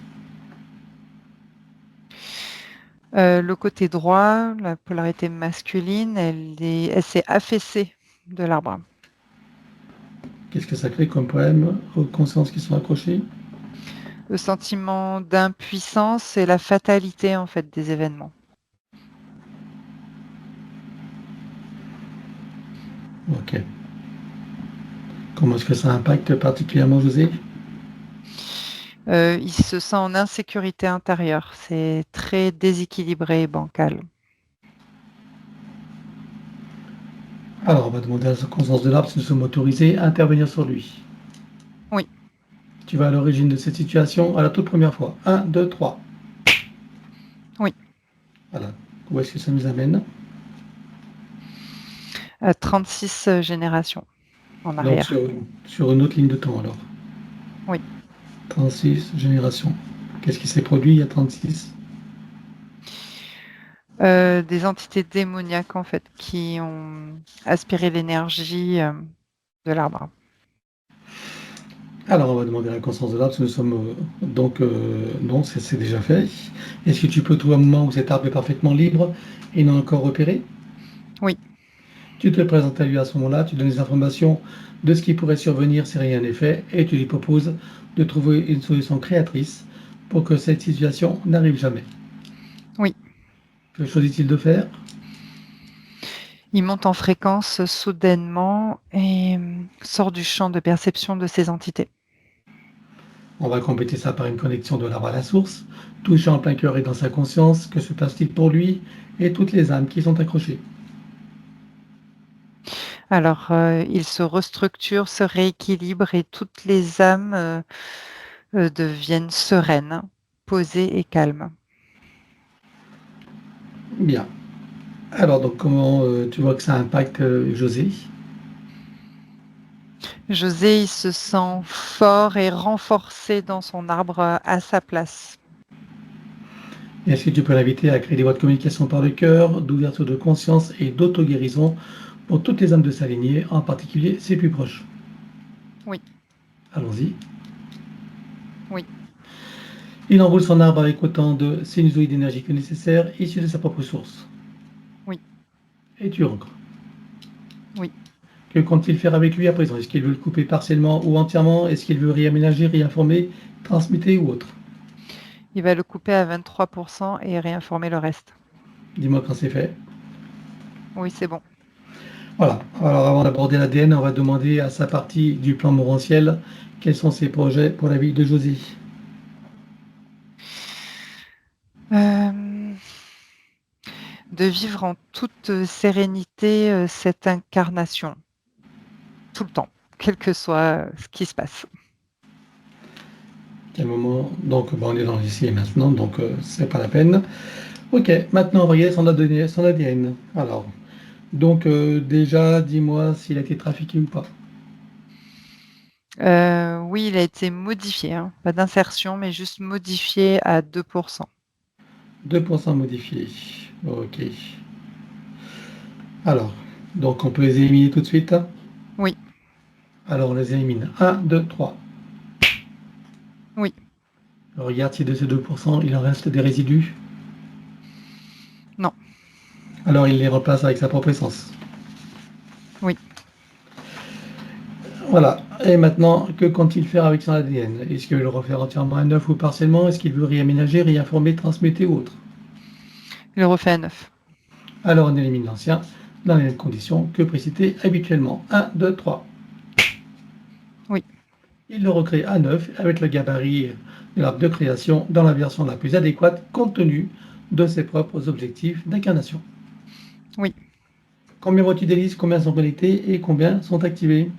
Le côté droit, la polarité masculine, elle s'est affaissée de l'arbre. Qu'est-ce que ça crée comme problème aux consciences qui sont accrochées? Le sentiment d'impuissance et la fatalité en fait des événements. Ok. Comment est-ce que ça impacte particulièrement José? Il se sent en insécurité intérieure. C'est très déséquilibré et bancal. Alors, on va demander à la conscience de l'arbre si nous sommes autorisés à intervenir sur lui. Oui. Tu vas à l'origine de cette situation à la toute première fois. 1, 2, 3. Oui. Voilà. Où est-ce que ça nous amène? 36 générations en Donc arrière. sur une autre ligne de temps alors. Oui. 36 générations. Qu'est-ce qui s'est produit il y a 36? Des entités démoniaques en fait qui ont aspiré l'énergie de l'arbre. Alors, on va demander à la conscience de l'arbre si nous sommes... non, c'est déjà fait. Est-ce que tu peux trouver un moment où cet arbre est parfaitement libre et non encore repéré? Oui. Tu te présentes à lui à ce moment-là, tu donnes des informations de ce qui pourrait survenir si rien n'est fait et tu lui proposes de trouver une solution créatrice pour que cette situation n'arrive jamais. Oui. Que choisit-il de faire? Il monte en fréquence soudainement et sort du champ de perception de ces entités. On va compléter ça par une connexion de l'arbre à la source, touchant en plein cœur et dans sa conscience. Que se passe-t-il pour lui et toutes les âmes qui sont accrochées? Alors, il se restructure, se rééquilibre et toutes les âmes deviennent sereines, posées et calmes. Bien. Alors, donc, comment tu vois que ça impacte José? José, il se sent fort et renforcé dans son arbre à sa place. Est-ce que tu peux l'inviter à créer des voies de communication par le cœur, d'ouverture de conscience et d'auto-guérison pour toutes les âmes de sa lignée, en particulier ses plus proches? Oui. Allons-y. Oui. Il enroule son arbre avec autant de sinusoïdes d'énergie que nécessaire, issus de sa propre source. Oui. Et tu ancres. Oui. Que compte-t-il faire avec lui à présent? Est-ce qu'il veut le couper partiellement ou entièrement? Est-ce qu'il veut réaménager, réinformer, transmuter ou autre? Il va le couper à 23% et réinformer le reste. Dis-moi quand c'est fait. Oui, c'est bon. Voilà. Alors avant d'aborder l'ADN, on va demander à sa partie du plan morantiel quels sont ses projets pour la vie de José. De vivre en toute sérénité cette incarnation, tout le temps, quel que soit ce qui se passe. Quel moment? Donc on est dans l'ici et maintenant, donc c'est pas la peine. Ok, maintenant on va regarder son ADN. Alors, donc déjà, dis-moi s'il a été trafiqué ou pas. Oui, il a été modifié, hein. Pas d'insertion, mais juste modifié à 2%. 2% modifié. Ok. Alors, donc on peut les éliminer tout de suite. Oui. Alors on les élimine. 1, 2, 3. Oui. Regarde si de ces 2%, il en reste des résidus. Non. Alors il les remplace avec sa propre essence. Oui. Voilà. Et maintenant, que compte-t-il faire avec son ADN? Est-ce qu'il veut le refaire entièrement à neuf ou partiellement? Est-ce qu'il veut réaménager, réinformer, transmuter ou autre? Il le refait à 9. Alors on élimine l'ancien dans les mêmes conditions que précité habituellement. 1, 2, 3. Oui. Il le recrée à 9 avec le gabarit de l'arbre de création dans la version la plus adéquate compte tenu de ses propres objectifs d'incarnation. Oui. Combien vois-tu d'hélices? Combien sont connectés et combien sont activés?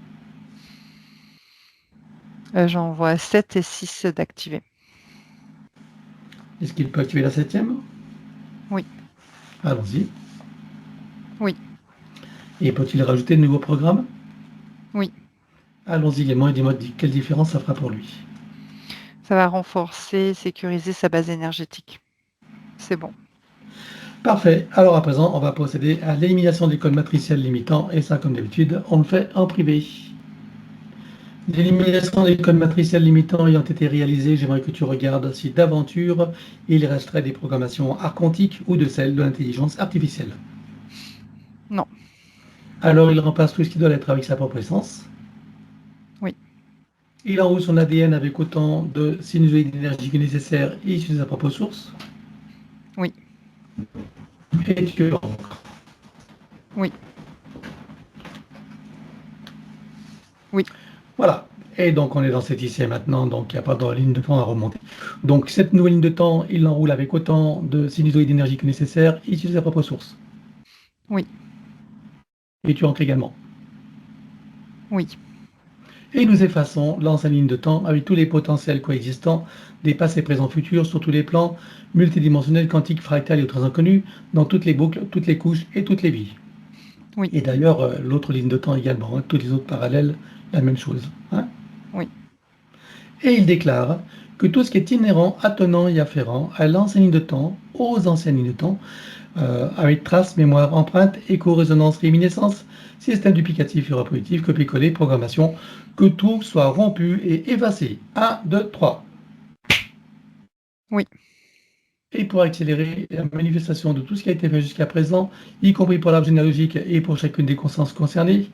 J'en vois 7 et 6 d'activés. Est-ce qu'il peut activer la 7e? Oui. Allons-y. Oui. Et peut-il rajouter de nouveaux programmes? Oui. Allons-y également et dis-moi quelle différence ça fera pour lui. Ça va renforcer, sécuriser sa base énergétique. C'est bon. Parfait. Alors à présent, on va procéder à l'élimination des codes matriciels limitants et ça, comme d'habitude, on le fait en privé. L'élimination des codes matriciels limitants ayant été réalisée, j'aimerais que tu regardes si d'aventure il resterait des programmations archontiques ou de celles de l'intelligence artificielle. Non. Alors il remplace tout ce qui doit l'être avec sa propre essence. Oui. Il enroule son ADN avec autant de sinusoïdes d'énergie que nécessaire issus de sa propre source. Oui. Et tu ancres. Oui. Oui. Voilà. Et donc on est dans cette ici et maintenant, donc il n'y a pas de ligne de temps à remonter. Donc cette nouvelle ligne de temps, il l'enroule avec autant de sinusoïdes d'énergie que nécessaire issus de sa propre source. Oui. Et tu ancres également. Oui. Et nous effaçons l'ancienne ligne de temps avec tous les potentiels coexistants des passés, présents, futurs sur tous les plans multidimensionnels, quantiques, fractales et autres inconnus, dans toutes les boucles, toutes les couches et toutes les vies. Oui. Et d'ailleurs, l'autre ligne de temps également, hein, tous les autres parallèles, la même chose. Hein. Oui. Et il déclare que tout ce qui est inhérent, attenant et afférent à l'ancienne ligne de temps, aux anciennes lignes de temps, avec traces, mémoire, empreinte, écho, résonance, réminiscence, système duplicatif et reproductif, copier-coller, programmation, que tout soit rompu et effacé. 1, 2, 3. Oui. Et pour accélérer la manifestation de tout ce qui a été fait jusqu'à présent, y compris pour l'arbre généalogique et pour chacune des consciences concernées,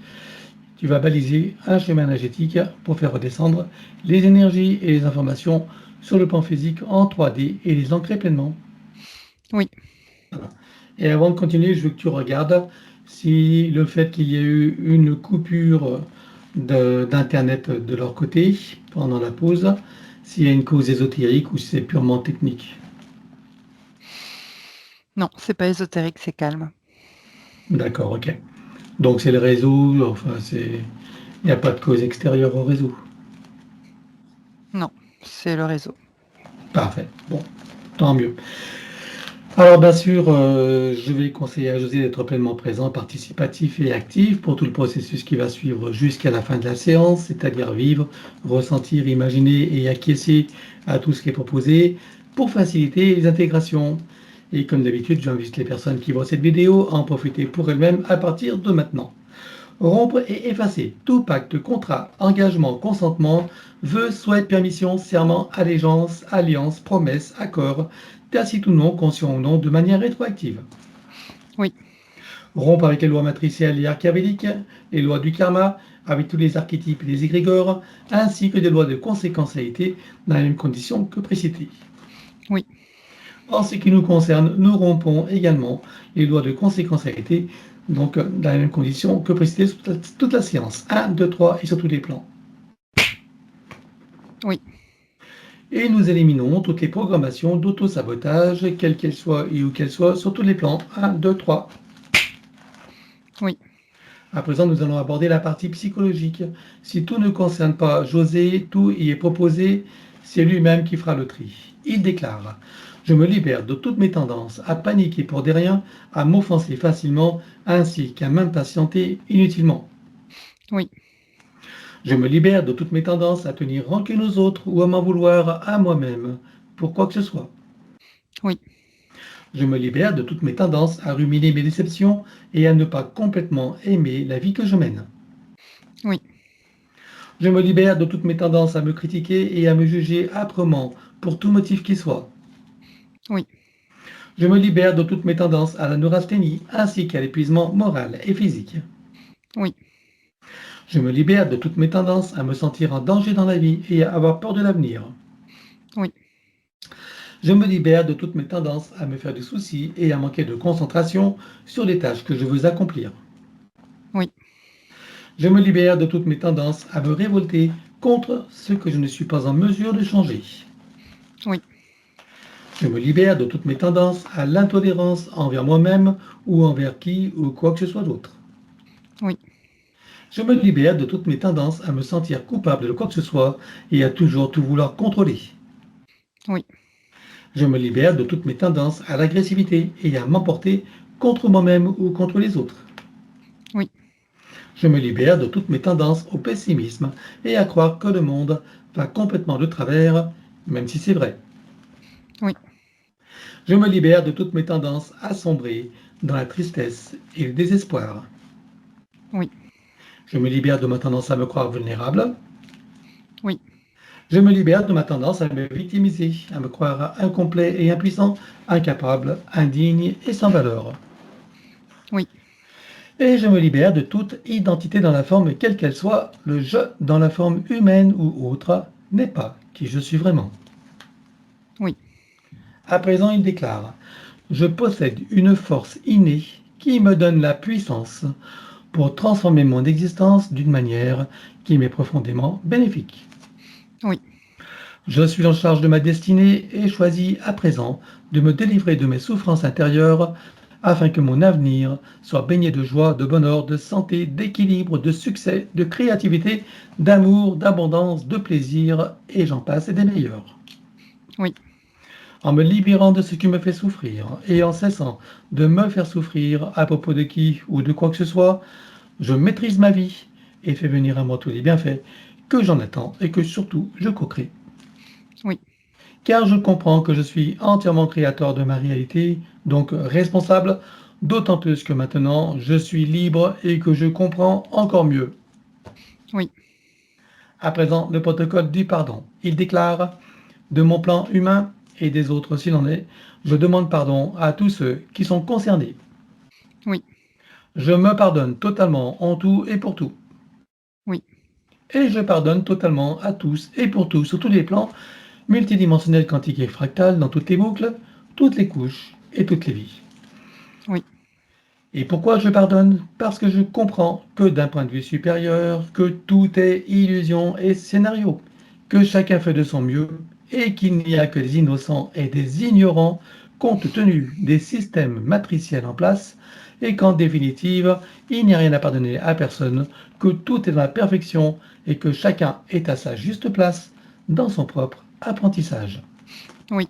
tu vas baliser un schéma énergétique pour faire redescendre les énergies et les informations sur le plan physique en 3D et les ancrer pleinement. Oui. Voilà. Et avant de continuer, je veux que tu regardes si le fait qu'il y ait eu une coupure d'Internet de leur côté pendant la pause, s'il y a une cause ésotérique ou si c'est purement technique. Non, c'est pas ésotérique, c'est calme. D'accord, ok. Donc c'est le réseau, enfin il n'y a pas de cause extérieure au réseau. Non, c'est le réseau. Parfait, bon, tant mieux. Alors bien sûr, je vais conseiller à José d'être pleinement présent, participatif et actif pour tout le processus qui va suivre jusqu'à la fin de la séance, c'est-à-dire vivre, ressentir, imaginer et acquiescer à tout ce qui est proposé pour faciliter les intégrations. Et comme d'habitude, j'invite les personnes qui voient cette vidéo à en profiter pour elles-mêmes à partir de maintenant. Rompre et effacer tout pacte, contrat, engagement, consentement, vœu, souhait, permission, serment, allégeance, alliance, promesse, accord, tacite ou non, conscient ou non, de manière rétroactive. Oui. Rompre avec les lois matricielles et archéabéliques, les lois du karma, avec tous les archétypes et les égrégores, ainsi que des lois de conséquentialité dans les mêmes conditions que précitées. Oui. En ce qui nous concerne, nous rompons également les lois de conséquentialité, donc dans les mêmes conditions que précitées sur toute la séance. 1, 2, 3 et sur tous les plans. Oui. Et nous éliminons toutes les programmations d'auto-sabotage, quelles qu'elles soient et où qu'elles soient, sur tous les plans. 1, 2, 3. Oui. À présent, nous allons aborder la partie psychologique. Si tout ne concerne pas José, tout y est proposé, c'est lui-même qui fera le tri. Il déclare: je me libère de toutes mes tendances à paniquer pour des riens, à m'offenser facilement, ainsi qu'à m'impatienter inutilement. Oui. Je me libère de toutes mes tendances à tenir rancune aux autres ou à m'en vouloir à moi-même, pour quoi que ce soit. Oui. Je me libère de toutes mes tendances à ruminer mes déceptions et à ne pas complètement aimer la vie que je mène. Oui. Je me libère de toutes mes tendances à me critiquer et à me juger âprement pour tout motif qu'il soit. Oui. Je me libère de toutes mes tendances à la neurasthénie ainsi qu'à l'épuisement moral et physique. Oui. Je me libère de toutes mes tendances à me sentir en danger dans la vie et à avoir peur de l'avenir. Oui. Je me libère de toutes mes tendances à me faire des soucis et à manquer de concentration sur les tâches que je veux accomplir. Oui. Je me libère de toutes mes tendances à me révolter contre ce que je ne suis pas en mesure de changer. Oui. Je me libère de toutes mes tendances à l'intolérance envers moi-même ou envers qui ou quoi que ce soit d'autre. Oui. Je me libère de toutes mes tendances à me sentir coupable de quoi que ce soit et à toujours tout vouloir contrôler. Oui. Je me libère de toutes mes tendances à l'agressivité et à m'emporter contre moi-même ou contre les autres. Oui. Je me libère de toutes mes tendances au pessimisme et à croire que le monde va complètement de travers, même si c'est vrai. Oui. Je me libère de toutes mes tendances à sombrer dans la tristesse et le désespoir. Oui. Je me libère de ma tendance à me croire vulnérable. Oui. Je me libère de ma tendance à me victimiser, à me croire incomplet et impuissant, incapable, indigne et sans valeur. Oui. Et je me libère de toute identité dans la forme quelle qu'elle soit. Le je dans la forme humaine ou autre n'est pas qui je suis vraiment. Oui. À présent, il déclare: je possède une force innée qui me donne la puissance pour transformer mon existence d'une manière qui m'est profondément bénéfique. Oui. Je suis en charge de ma destinée et choisis à présent de me délivrer de mes souffrances intérieures afin que mon avenir soit baigné de joie, de bonheur, de santé, d'équilibre, de succès, de créativité, d'amour, d'abondance, de plaisir, et j'en passe et des meilleurs. Oui. En me libérant de ce qui me fait souffrir et en cessant de me faire souffrir à propos de qui ou de quoi que ce soit, je maîtrise ma vie et fais venir à moi tous les bienfaits que j'en attends et que surtout je co-crée. Oui. Car je comprends que je suis entièrement créateur de ma réalité, donc responsable, d'autant plus que maintenant je suis libre et que je comprends encore mieux. Oui. À présent, le protocole du pardon. Il déclare: de mon plan humain et des autres s'il en est, je demande pardon à tous ceux qui sont concernés. Oui. Je me pardonne totalement en tout et pour tout. Oui. Et je pardonne totalement à tous et pour tout sur tous les plans, multidimensionnels, quantiques et fractales, dans toutes les boucles, toutes les couches et toutes les vies. Oui. Et pourquoi je pardonne? Parce que je comprends que d'un point de vue supérieur, que tout est illusion et scénario, que chacun fait de son mieux et qu'il n'y a que des innocents et des ignorants compte tenu des systèmes matriciels en place et qu'en définitive, il n'y a rien à pardonner à personne, que tout est dans la perfection et que chacun est à sa juste place dans son propre apprentissage. Oui.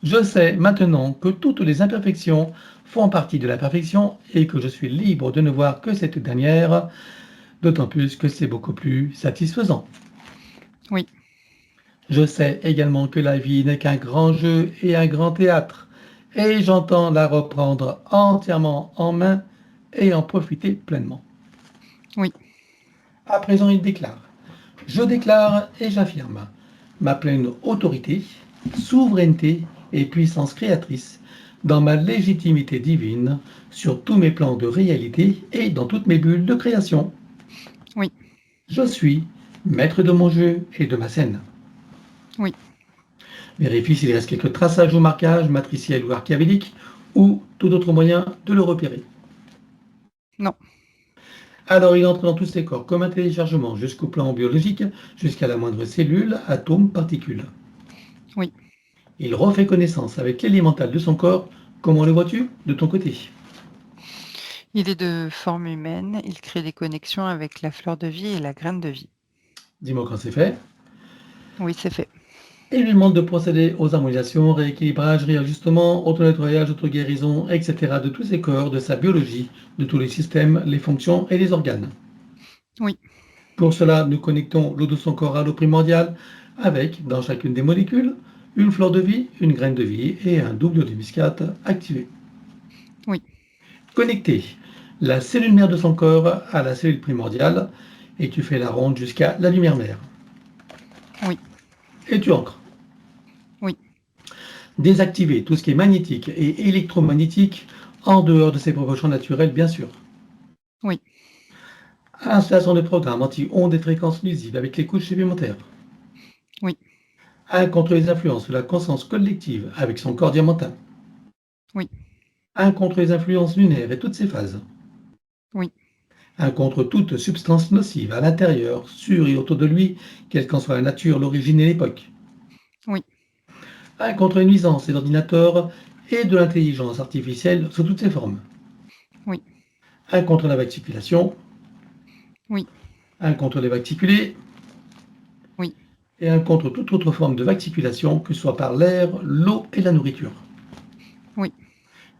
Je sais maintenant que toutes les imperfections font partie de la perfection et que je suis libre de ne voir que cette dernière, d'autant plus que c'est beaucoup plus satisfaisant. Oui. Je sais également que la vie n'est qu'un grand jeu et un grand théâtre, et j'entends la reprendre entièrement en main et en profiter pleinement. Oui. À présent, il déclare: je déclare et j'affirme ma pleine autorité, souveraineté et puissance créatrice dans ma légitimité divine sur tous mes plans de réalité et dans toutes mes bulles de création. Oui. Je suis maître de mon jeu et de ma scène. Oui. Vérifie s'il reste quelques traçages ou marquages, matriciels ou archiavéliques, ou tout autre moyen de le repérer. Non. Alors il entre dans tous ses corps, comme un téléchargement, jusqu'au plan biologique, jusqu'à la moindre cellule, atome, particule. Oui. Il refait connaissance avec l'élémental de son corps. Comment le vois-tu de ton côté? Il est de forme humaine, il crée des connexions avec la fleur de vie et la graine de vie. Dis-moi quand c'est fait. Oui, c'est fait. Et lui demande de procéder aux harmonisations, rééquilibrages, réajustements, auto-nettoyage, auto-guérison, etc. de tous ses corps, de sa biologie, de tous les systèmes, les fonctions et les organes. Oui. Pour cela, nous connectons l'eau de son corps à l'eau primordiale avec, dans chacune des molécules, une fleur de vie, une graine de vie et un double de muscate activé. Oui. Connecter la cellule mère de son corps à la cellule primordiale et tu fais la ronde jusqu'à la lumière mère. Oui. Et tu ancres. Oui. Désactiver tout ce qui est magnétique et électromagnétique en dehors de ses propres champs naturels, bien sûr. Oui. Installation de programmes anti-ondes et fréquences nuisibles avec les couches supplémentaires. Oui. 1 contre les influences de la conscience collective avec son corps diamantin. Oui. 1 contre les influences lunaires et toutes ses phases. Oui. 1 contre toute substance nocive à l'intérieur, sur et autour de lui, quelle qu'en soit la nature, l'origine et l'époque. Oui. 1 contre les nuisances des ordinateurs et de l'intelligence artificielle sous toutes ses formes. Oui. 1 contre la vacciculation. Oui. 1 contre les vacciculés. Oui. Et 1 contre toute autre forme de vacciculation, que ce soit par l'air, l'eau et la nourriture. Oui.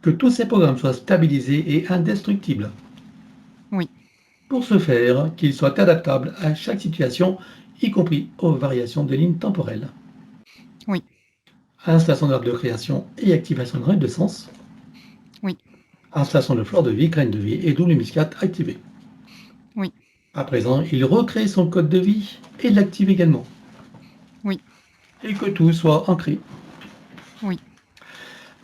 Que tous ces programmes soient stabilisés et indestructibles. Oui. Pour ce faire, qu'ils soient adaptables à chaque situation, y compris aux variations des lignes temporelles. Oui. Installation d'arbre de création et activation de règles de sens. Oui. Installation de fleur de vie, graine de vie et double muscate activée. Oui. À présent, il recrée son code de vie et l'active également. Oui. Et que tout soit ancré. Oui.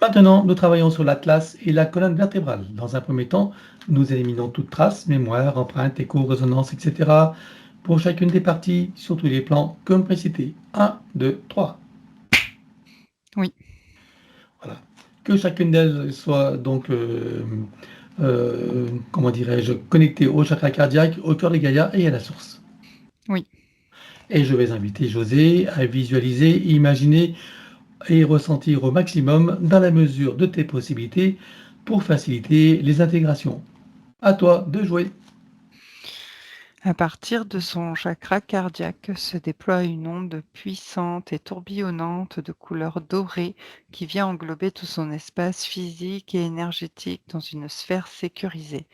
Maintenant, nous travaillons sur l'atlas et la colonne vertébrale. Dans un premier temps, nous éliminons toute trace, mémoire, empreinte, écho, résonance, etc. pour chacune des parties, sur tous les plans, comme précité. 1, 2, 3. Oui. Voilà. Que chacune d'elles soit donc, comment dirais-je, connectée au chakra cardiaque, au cœur de Gaïa et à la source. Oui. Et je vais inviter José à visualiser, imaginer et ressentir au maximum dans la mesure de tes possibilités pour faciliter les intégrations. À toi de jouer. À partir de son chakra cardiaque se déploie une onde puissante et tourbillonnante de couleur dorée qui vient englober tout son espace physique et énergétique dans une sphère sécurisée.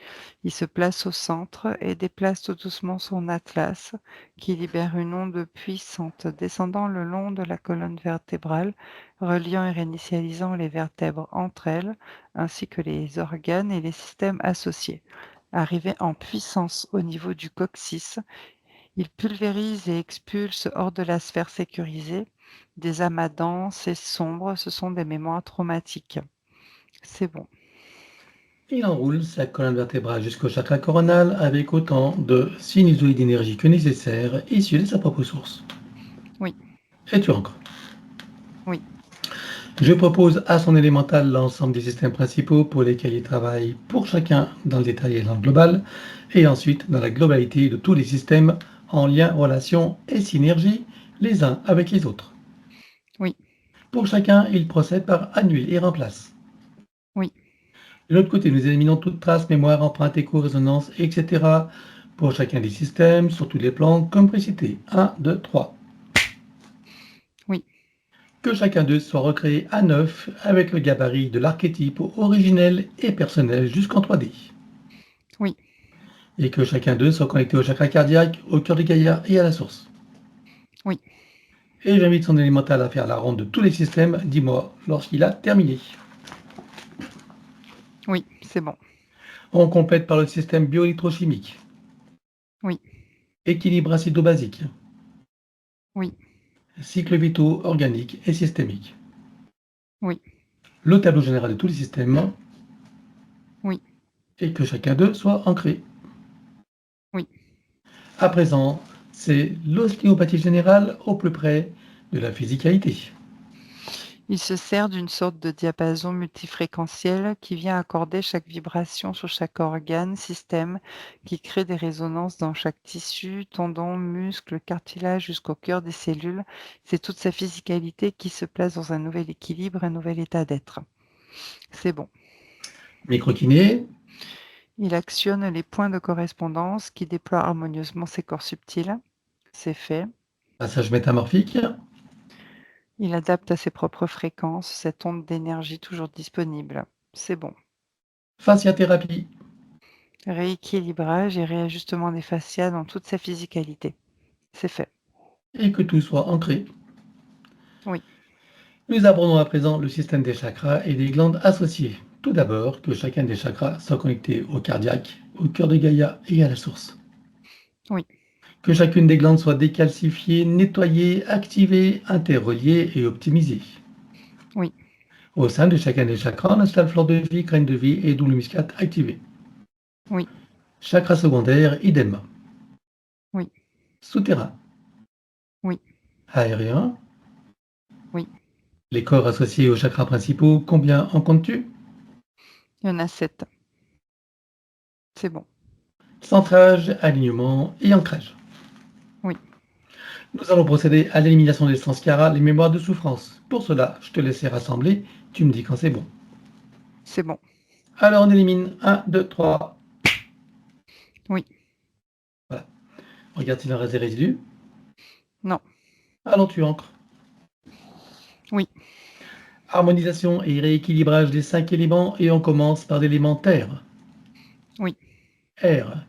Il se place au centre et déplace tout doucement son atlas qui libère une onde puissante descendant le long de la colonne vertébrale, reliant et réinitialisant les vertèbres entre elles, ainsi que les organes et les systèmes associés. Arrivé en puissance au niveau du coccyx, il pulvérise et expulse hors de la sphère sécurisée des amas denses et sombres, ce sont des mémoires traumatiques. C'est bon. Il enroule sa colonne vertébrale jusqu'au chakra coronal avec autant de sinusoïdes d'énergie que nécessaire issus de sa propre source. Oui. Et tu ancres. Oui. Je propose à son élémental l'ensemble des systèmes principaux pour lesquels il travaille pour chacun dans le détail et dans le global, et ensuite dans la globalité de tous les systèmes en lien, relation et synergie les uns avec les autres. Oui. Pour chacun, il procède par annule et remplace. Oui. De l'autre côté, nous éliminons toute trace, mémoire, empreinte, écho, résonance, etc. pour chacun des systèmes, sur tous les plans, comme précité. 1, 2, 3. Oui. Que chacun d'eux soit recréé à neuf avec le gabarit de l'archétype originel et personnel jusqu'en 3D. Oui. Et que chacun d'eux soit connecté au chakra cardiaque, au cœur de Gaïa et à la source. Oui. Et j'invite son élémental à faire la ronde de tous les systèmes, dis-moi, lorsqu'il a terminé. Oui, c'est bon. On complète par le système bioélectrochimique. Oui. Équilibre acido-basique. Oui. Cycle vitaux organique et systémique. Oui. Le tableau général de tous les systèmes. Oui. Et que chacun d'eux soit ancré. Oui. À présent, c'est l'ostéopathie générale au plus près de la physicalité. Il se sert d'une sorte de diapason multifréquentiel qui vient accorder chaque vibration sur chaque organe, système, qui crée des résonances dans chaque tissu, tendon, muscle, cartilage jusqu'au cœur des cellules. C'est toute sa physicalité qui se place dans un nouvel équilibre, un nouvel état d'être. C'est bon. Microkiné, Il actionne les points de correspondance qui déploient harmonieusement ses corps subtils. C'est fait. passage métamorphique, Il adapte à ses propres fréquences cette onde d'énergie toujours disponible. C'est bon. fasciathérapie, Rééquilibrage et réajustement des fascias dans toute sa physicalité. C'est fait. et que tout soit ancré. Oui. Nous abordons à présent le système des chakras et des glandes associées. Tout d'abord, que chacun des chakras soit connecté au cardiaque, au cœur de Gaïa et à la source. Oui. Que chacune des glandes soit décalcifiée, nettoyée, activée, interreliée et optimisée. Oui. Au sein de chacun des chakras, on installe fleur de vie, graine de vie et double muscade activée. Oui. Chakra secondaire, idem. Oui. Souterrain. Oui. Aérien. Oui. Les corps associés aux chakras principaux, combien en comptes-tu? Il y en a 7. C'est bon. Centrage, alignement et ancrage. Oui. Nous allons procéder à l'élimination des sanskaras, les mémoires de souffrance. Pour cela, je te laisserai rassembler. Tu me dis quand c'est bon. C'est bon. Alors on élimine 1, 2, 3. Oui. Voilà. Regarde s'il en reste des résidus. Non. Allons, tu ancres. Oui. Harmonisation et rééquilibrage des 5 éléments et on commence par l'élément terre. Oui. Air.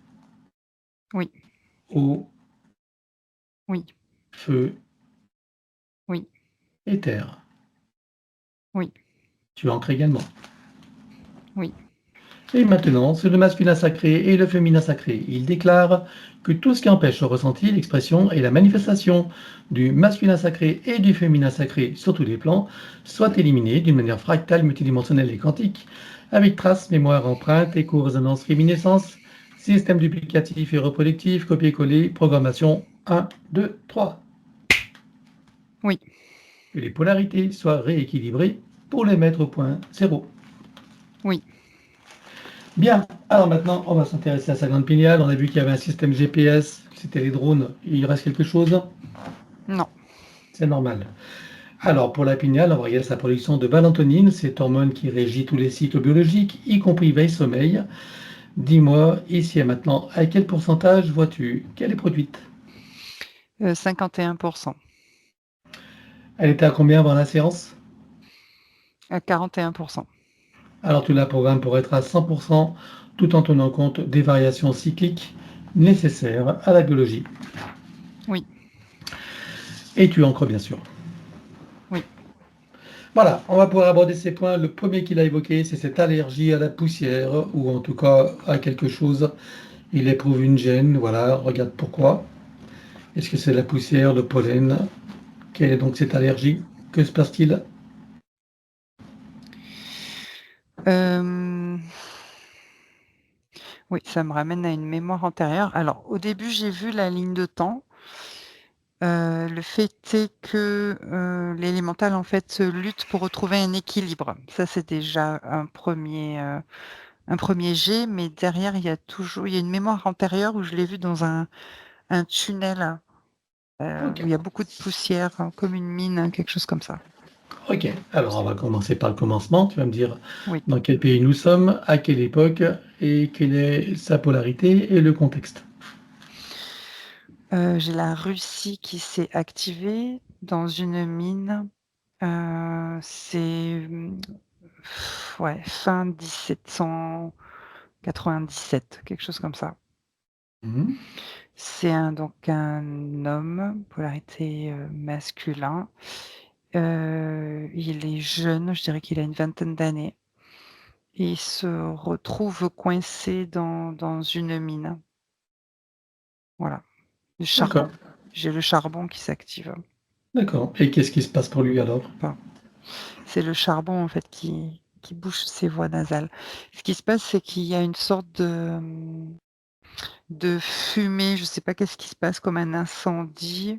Oui. Eau. Oui. Feu. Oui. Et terre. Oui. Tu ancres également. Oui. Et maintenant, c'est le masculin sacré et le féminin sacré. Il déclare que tout ce qui empêche le ressenti, l'expression et la manifestation du masculin sacré et du féminin sacré sur tous les plans soit éliminé d'une manière fractale, multidimensionnelle et quantique, avec traces, mémoire, empreinte, écho, résonance, réminiscence, système duplicatif et reproductif, copier-coller, programmation 1, 2, 3. Oui. Que les polarités soient rééquilibrées pour les mettre au point zéro. Oui. Bien, alors maintenant, on va s'intéresser à sa glande pinéale. On a vu qu'il y avait un système GPS, c'était les drones. Il reste quelque chose? Non. C'est normal. Alors, pour la pinéale, on va regarder sa production de mélatonine, cette hormone qui régit tous les cycles biologiques, y compris veille-sommeil. Dis-moi, ici et maintenant, à quel pourcentage vois-tu qu'elle est produite? 51%. Elle était à combien avant la séance? 41%. Alors, tu la programmes pour être à 100% tout en tenant compte des variations cycliques nécessaires à la biologie. Oui. Et tu ancres, bien sûr. Oui. Voilà, on va pouvoir aborder ces points. Le premier qu'il a évoqué, c'est cette allergie à la poussière, ou en tout cas à quelque chose. Il éprouve une gêne, voilà, regarde pourquoi. Est-ce que c'est la poussière, le pollen? Quelle est donc cette allergie? Que se passe-t-il? Oui, ça me ramène à une mémoire antérieure. Alors, au début, j'ai vu la ligne de temps. Le fait est que, l'élémental, en fait, lutte pour retrouver un équilibre. Ça, c'est déjà un premier jet, mais derrière, il y a une mémoire antérieure où je l'ai vu dans un tunnel, Ok. où il y a beaucoup de poussière, comme une mine, quelque chose comme ça. Ok. Alors, on va commencer par le commencement. Tu vas me dire Oui. dans quel pays nous sommes, à quelle époque et quelle est sa polarité et le contexte. J'ai la Russie qui s'est activée dans une mine, c'est, ouais, fin 1797, quelque chose comme ça. Mhm. C'est donc un homme, polarité, masculin. Il est jeune, je dirais qu'il a une vingtaine d'années et il se retrouve coincé dans une mine. Voilà, du D'accord. charbon. J'ai le charbon qui s'active. D'accord. Et qu'est-ce qui se passe pour lui alors? Enfin, c'est le charbon, en fait, qui bouche ses voies nasales. Ce qui se passe, c'est qu'il y a une sorte de fumée, je ne sais pas qu'est-ce qui se passe, comme un incendie.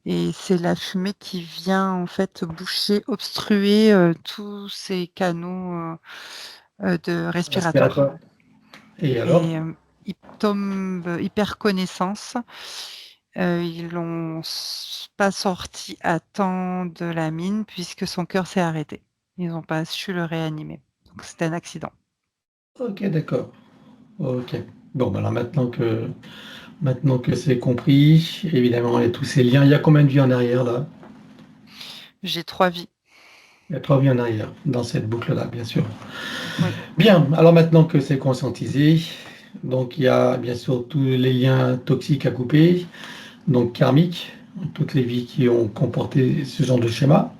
Et c'est la fumée qui vient, en fait, boucher, obstruer, tous ces canaux, de respirateurs Respiratoire. Et alors? et il tombe il perd connaissance. Ils l'ont pas sorti à temps de la mine puisque son cœur s'est arrêté. Ils n'ont pas su le réanimer. Donc c'était un accident. Ok, d'accord. Ok. Bon, ben alors maintenant que c'est compris, évidemment, il y a tous ces liens. Il y a combien de vies en arrière là? J'ai 3 vies. Il y a 3 vies en arrière dans cette boucle-là, bien sûr. Oui. Bien, alors maintenant que c'est conscientisé, donc il y a bien sûr tous les liens toxiques à couper, donc karmiques, toutes les vies qui ont comporté ce genre de schéma.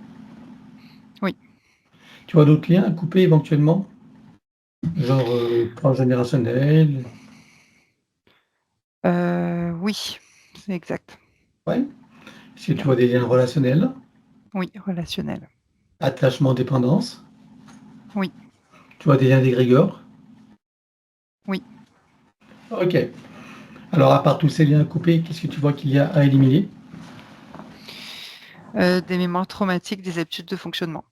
Oui. Tu vois d'autres liens à couper éventuellement, genre transgénérationnel, Oui, c'est exact. ouais. Est-ce que tu Bien. vois des liens relationnels, Oui, relationnel. attachement, dépendance, Oui, tu vois des liens d'égrégore? oui. Ok. Alors à part tous ces liens à couper, qu'est-ce que tu vois qu'il y a à éliminer? Des mémoires traumatiques, des habitudes de fonctionnement.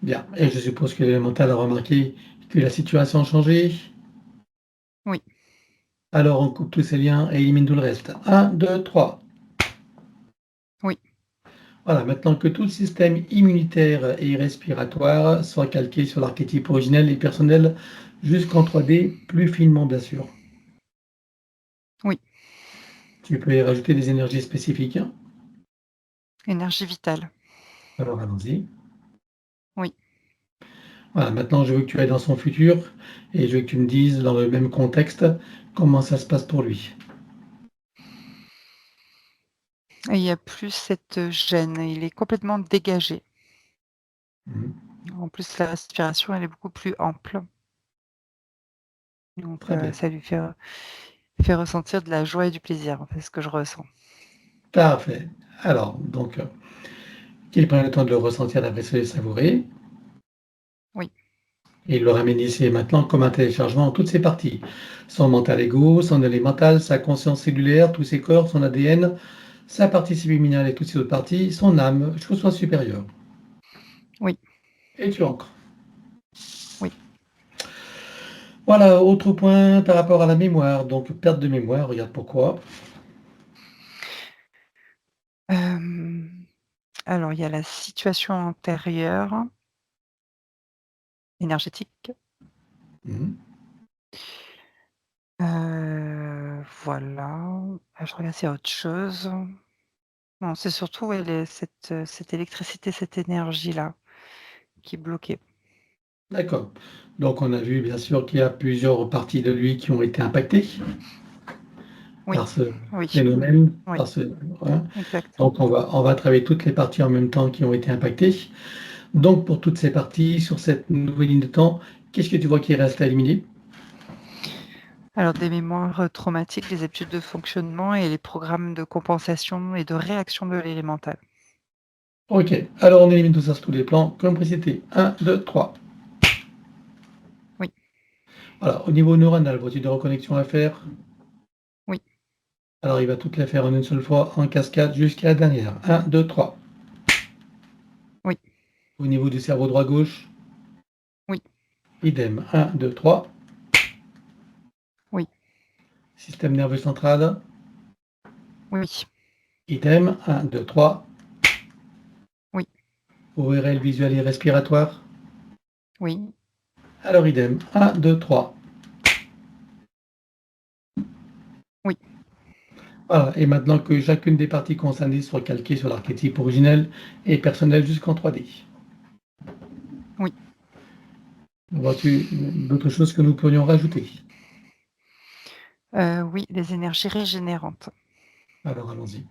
Bien. Et je suppose que l'élémental a remarqué que la situation a changé. Oui. Alors on coupe tous ces liens et élimine tout le reste. Un, 2, 3. Oui. Voilà, maintenant que tout le système immunitaire et respiratoire soit calqué sur l'archétype originel et personnel jusqu'en 3D, plus finement bien sûr. Oui. Tu peux y rajouter des énergies spécifiques. Énergie vitale. Alors allons-y. Oui. Voilà, maintenant je veux que tu ailles dans son futur et je veux que tu me dises dans le même contexte comment ça se passe pour lui. Et il y a plus cette gêne. Il est complètement dégagé. Mhm. En plus, la respiration, elle est beaucoup plus ample. Donc, Très bien. ça lui fait ressentir de la joie et du plaisir. En fait, ce que je ressens. Parfait. Alors, donc, qu'il prenne le temps de le ressentir, d'apprécier et savourer. Oui. Et il le ramène ici et maintenant comme un téléchargement en toutes ses parties. Son mental égo, son élémental, sa conscience cellulaire, tous ses corps, son ADN, sa partie subliminale et toutes ses autres parties, son âme, chose soit supérieure. Oui. Et tu ancres. Oui. Voilà, autre point par rapport à la mémoire. Donc, perte de mémoire, regarde pourquoi. Alors, il y a la situation antérieure, énergétique. Mhm. Voilà. Je regarde s'il y a autre chose. Non, c'est surtout, ouais, cette électricité, cette énergie-là qui est bloquée. D'accord. Donc, on a vu bien sûr qu'il y a plusieurs parties de lui qui ont été impactées Oui, par ce oui, phénomène, oui, par ce, hein. exact. Donc, on va travailler toutes les parties en même temps qui ont été impactées. Donc, pour toutes ces parties, sur cette nouvelle ligne de temps, qu'est-ce que tu vois qui reste à éliminer? Alors, des mémoires traumatiques, les habitudes de fonctionnement et les programmes de compensation et de réaction de l'élémental. Ok, alors on élimine tout ça sur tous les plans, comme précédé. Un, 2, 3. Oui, Voilà, au niveau neuronal, vois-tu des reconnexions à faire? oui, Alors, il va toutes les faire en une seule fois, en cascade, jusqu'à la dernière. 1, 2, 3. Oui. Au niveau du cerveau droit-gauche? Oui. Idem. 1, 2, 3. Oui. Système nerveux central? Oui. Idem. 1, 2, 3. Oui. ORL visuel et respiratoire? Oui. Alors, idem. 1, 2, 3. Oui. Voilà. Et maintenant que chacune des parties concernées soit calquée sur l'archétype originel et personnel jusqu'en 3D. Oui. Vois-tu d'autres choses que nous pourrions rajouter? Oui, les énergies régénérantes. Alors, allons-y.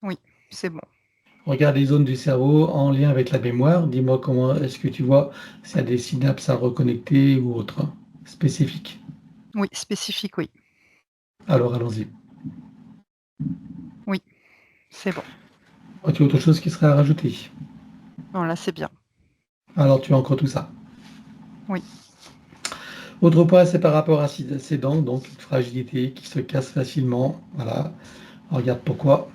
Oui, c'est bon. Regarde les zones du cerveau en lien avec la mémoire. Dis-moi comment est-ce que tu vois s'il y a des synapses à reconnecter ou autre spécifique. Oui, spécifique, oui. Alors, allons-y. Oui, c'est bon. Vois-tu autre chose qui serait à rajouter? Non, là, c'est bien. Alors, tu as encore tout ça. Oui. Autre point, c'est par rapport à ces dents, donc une fragilité qui se casse facilement. Voilà. Regarde pourquoi.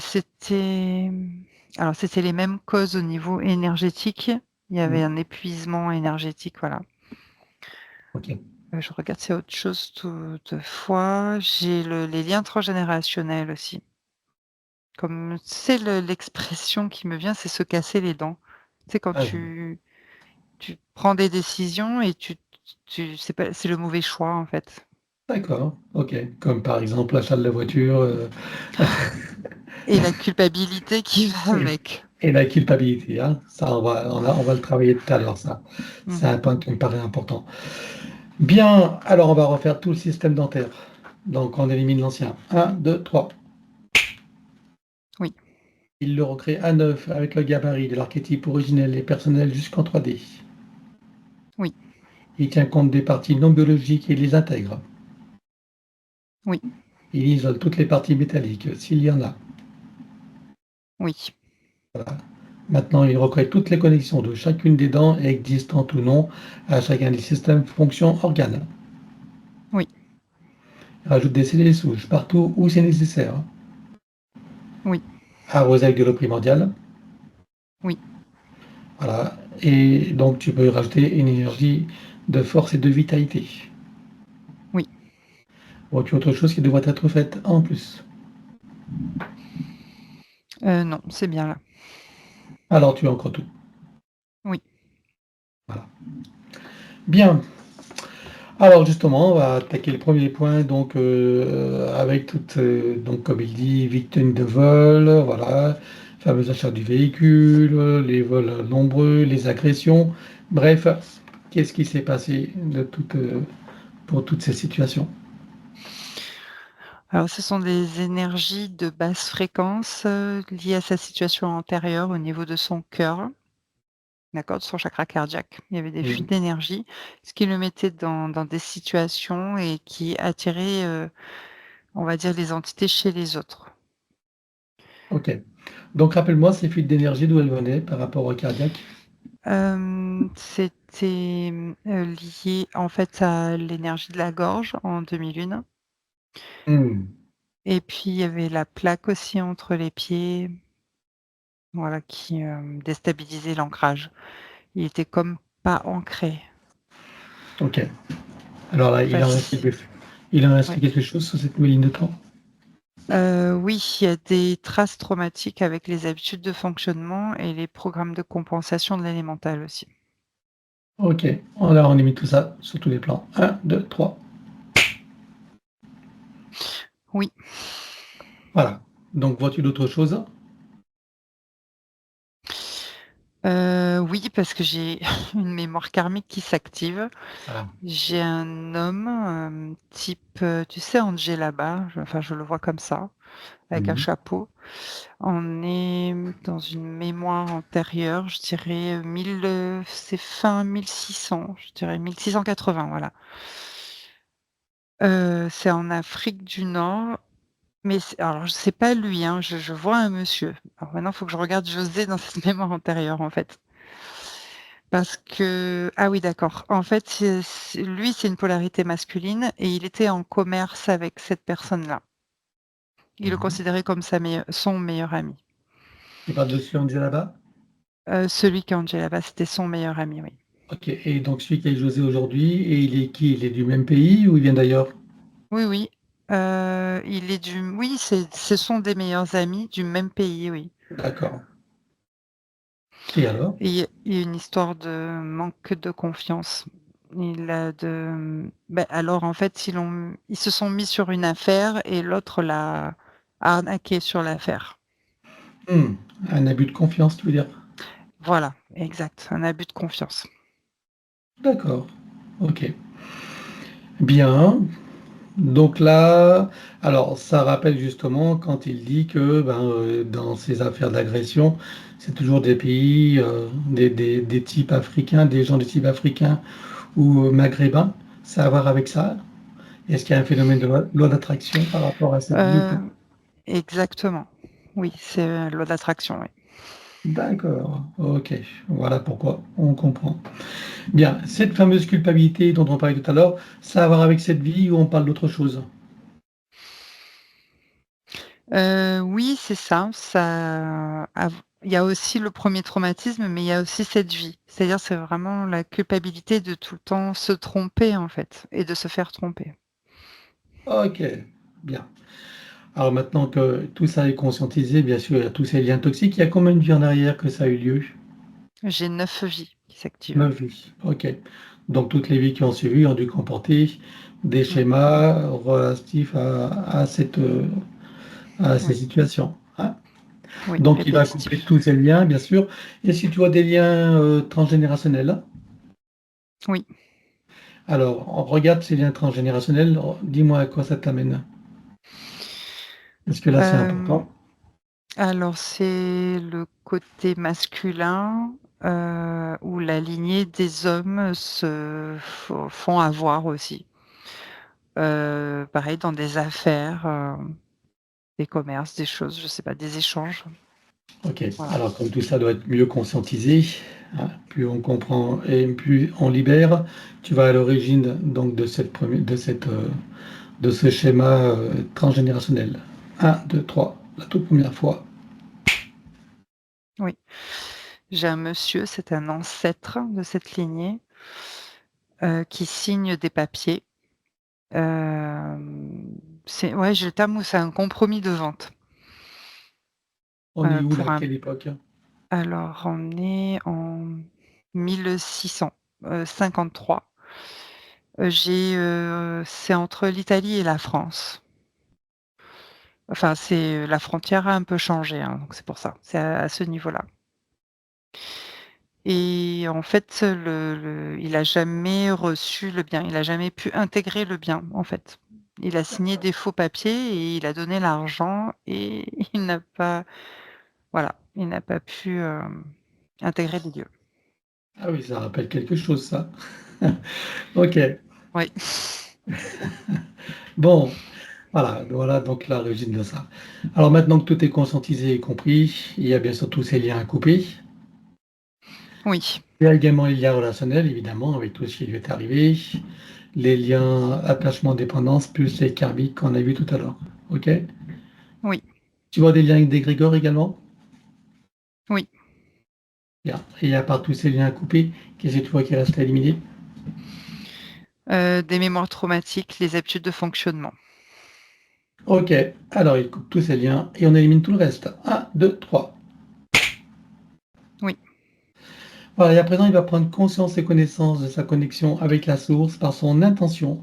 C'était alors c'était les mêmes causes au niveau énergétique. Il y avait un épuisement énergétique, voilà. Ok. Je regarde s'il y a autre chose toutefois. J'ai les liens transgénérationnels aussi. Comme c'est l'expression qui me vient, c'est se casser les dents. Tu sais quand Ah, tu prends des décisions et c'est le mauvais choix, en fait. d'accord. Ok. Comme par exemple l'achat de la voiture Et la culpabilité qui va et, avec. et la culpabilité. Hein. Ça, on va le travailler tout à l'heure. Ça, c'est Mmh. un point qui me paraît important. Bien, alors on va refaire tout le système dentaire. Donc on élimine l'ancien. 1, 2, 3. Oui. Il le recrée à neuf avec le gabarit de l'archétype originel et personnel jusqu'en 3D. Oui. Il tient compte des parties non biologiques et les intègre. Oui. Il isole toutes les parties métalliques, s'il y en a. Oui. Voilà. Maintenant, il recrée toutes les connexions de chacune des dents, existantes ou non, à chacun des systèmes, fonctions, organes. Oui. Il rajoute des cellules souches partout où c'est nécessaire. Oui. Arrosé avec de l'eau primordiale. Oui. Voilà. Et donc, tu peux rajouter une énergie de force et de vitalité. Oui. Vois-tu autre chose qui devrait être faite en plus? Non, c'est bien là. Alors, tu as encore tout. Oui. Voilà. Bien. Alors, justement, on va attaquer le premier point, donc, avec toute, donc, comme il dit, victime de vol, voilà, fameux achat du véhicule, les vols nombreux, les agressions. Bref, qu'est-ce qui s'est passé pour toutes ces situations? Alors ce sont des énergies de basse fréquence, liées à sa situation antérieure au niveau de son cœur, d'accord? De son chakra cardiaque. Il y avait des fuites Mmh. d'énergie, ce qui le mettait dans des situations et qui attirait, on va dire les entités chez les autres. OK. Donc rappelle-moi ces fuites d'énergie, d'où elles venaient par rapport au cardiaque? C'était, lié en fait à l'énergie de la gorge en demi-lune Mmh. et puis il y avait la plaque aussi entre les pieds, voilà qui, déstabilisait l'ancrage. Il était comme pas ancré. OK. Alors là, Faci il en reste Ouais. quelque chose sur cette nouvelle ligne de temps? Oui, il y a des traces traumatiques avec les habitudes de fonctionnement et les programmes de compensation de l'élémental aussi. OK. Alors on émet tout ça sur tous les plans. 1, 2, 3. Oui, Voilà. Donc vois-tu d'autres choses? oui, parce que j'ai une mémoire karmique qui s'active. Ah. J'ai un homme, type, tu sais Angela Ba, je le vois comme ça, avec un Mmh. chapeau. On est dans une mémoire antérieure, je dirais, c'est fin 1600, je dirais 1680, voilà. C'est en Afrique du Nord, mais alors c'est pas lui, hein, je vois un monsieur. Alors maintenant, il faut que je regarde José dans cette mémoire antérieure, en fait. Parce que ah oui, d'accord. En fait, lui, c'est une polarité masculine et il était en commerce avec cette personne-là. Il le Mhm. considérait comme son meilleur ami. Tu parles de celui en là-bas? Celui qui est Angela là-bas, c'était son meilleur ami, oui. Ok. Et donc celui qui est José aujourd'hui, et il est qui? Il est du même pays ou il vient d'ailleurs? Oui, oui. Il est oui, ce sont des meilleurs amis du même pays, oui. D'accord. Et alors? Et il y a une histoire de manque de confiance. Alors en fait, ils se sont mis sur une affaire et l'autre l'a arnaqué sur l'affaire. Hmm. Un abus de confiance, tu veux dire? Voilà, exact, un abus de confiance. D'accord. Ok. Bien. Donc là, alors ça rappelle justement quand il dit que dans ces affaires d'agression, c'est toujours des pays, des types africains, des gens de type africain ou maghrébin. Ça a à voir avec ça? Est-ce qu'il y a un phénomène de loi d'attraction par rapport à cette vie ou pas? Heu, exactement. Oui, c'est, loi d'attraction, oui. D'accord, ok, voilà pourquoi, on comprend. Bien, cette fameuse culpabilité dont on parlait tout à l'heure, ça a à voir avec cette vie ou on parle d'autre chose? Oui, c'est ça, il y a aussi le premier traumatisme, mais il y a aussi cette vie. C'est-à-dire, c'est vraiment la culpabilité de tout le temps se tromper, en fait et de se faire tromper. Ok, bien. Alors maintenant que tout ça est conscientisé, bien sûr, il y a tous ces liens toxiques, il y a combien de vies en arrière que ça a eu lieu? J'ai 9 vies qui s'activent. 9 vies, ok. Donc toutes les vies qui ont suivi ont dû comporter des Mmh. schémas relatifs à ces Oui, situations, hein. oui, Donc il va couper répétitif. tous ces liens, bien sûr. Est-ce que tu vois des liens transgénérationnels? Oui, Alors, on regarde ces liens transgénérationnels, dis-moi à quoi ça t'amène. Parce que là, c'est hem, important. alors c'est le côté masculin, où la lignée des hommes se font avoir aussi. Pareil dans des affaires, des commerces, des choses, je sais pas, des échanges, Ok, voilà. alors comme tout ça doit être mieux conscientisé, hein, plus on comprend et plus on libère, tu vas à l'origine donc de ce schéma transgénérationnel. Un, 2, 3, la toute première fois. Oui. J'ai un monsieur, c'est un ancêtre de cette lignée, qui signe des papiers. C'est ouais, j'ai le terme où c'est un compromis de vente, On est où là, pour un quelle époque? alors on est en 1653. C'est entre l'Italie et la France. Enfin, la frontière a un peu changé, hein, donc c'est pour ça. C'est à ce niveau-là. Et en fait, il a jamais reçu le bien. Il a jamais pu intégrer le bien, en fait. Il a signé des faux papiers et il a donné l'argent et il n'a pas voilà, il n'a pas pu, intégrer les lieux. Ah oui, ça rappelle quelque chose, ça. Ok, Oui. bon, voilà donc l'origine de ça. Alors maintenant que tout est conscientisé et compris, il y a bien sûr tous ces liens à couper. Oui, Il y a également les liens relationnels, évidemment, avec tout ce qui lui est arrivé. Les liens attachement-dépendance, plus les karmiques qu'on a vu tout à l'heure. OK? oui, Tu vois des liens avec des grégores également? oui. Bien. Et à part tous ces liens à couper, qu'est-ce que tu vois qui reste à éliminer? Des mémoires traumatiques, les habitudes de fonctionnement. OK. Alors, il coupe tous ces liens et on élimine tout le reste. Un, 2, 3. Oui, Voilà, et à présent, il va prendre conscience et connaissance de sa connexion avec la source par son intention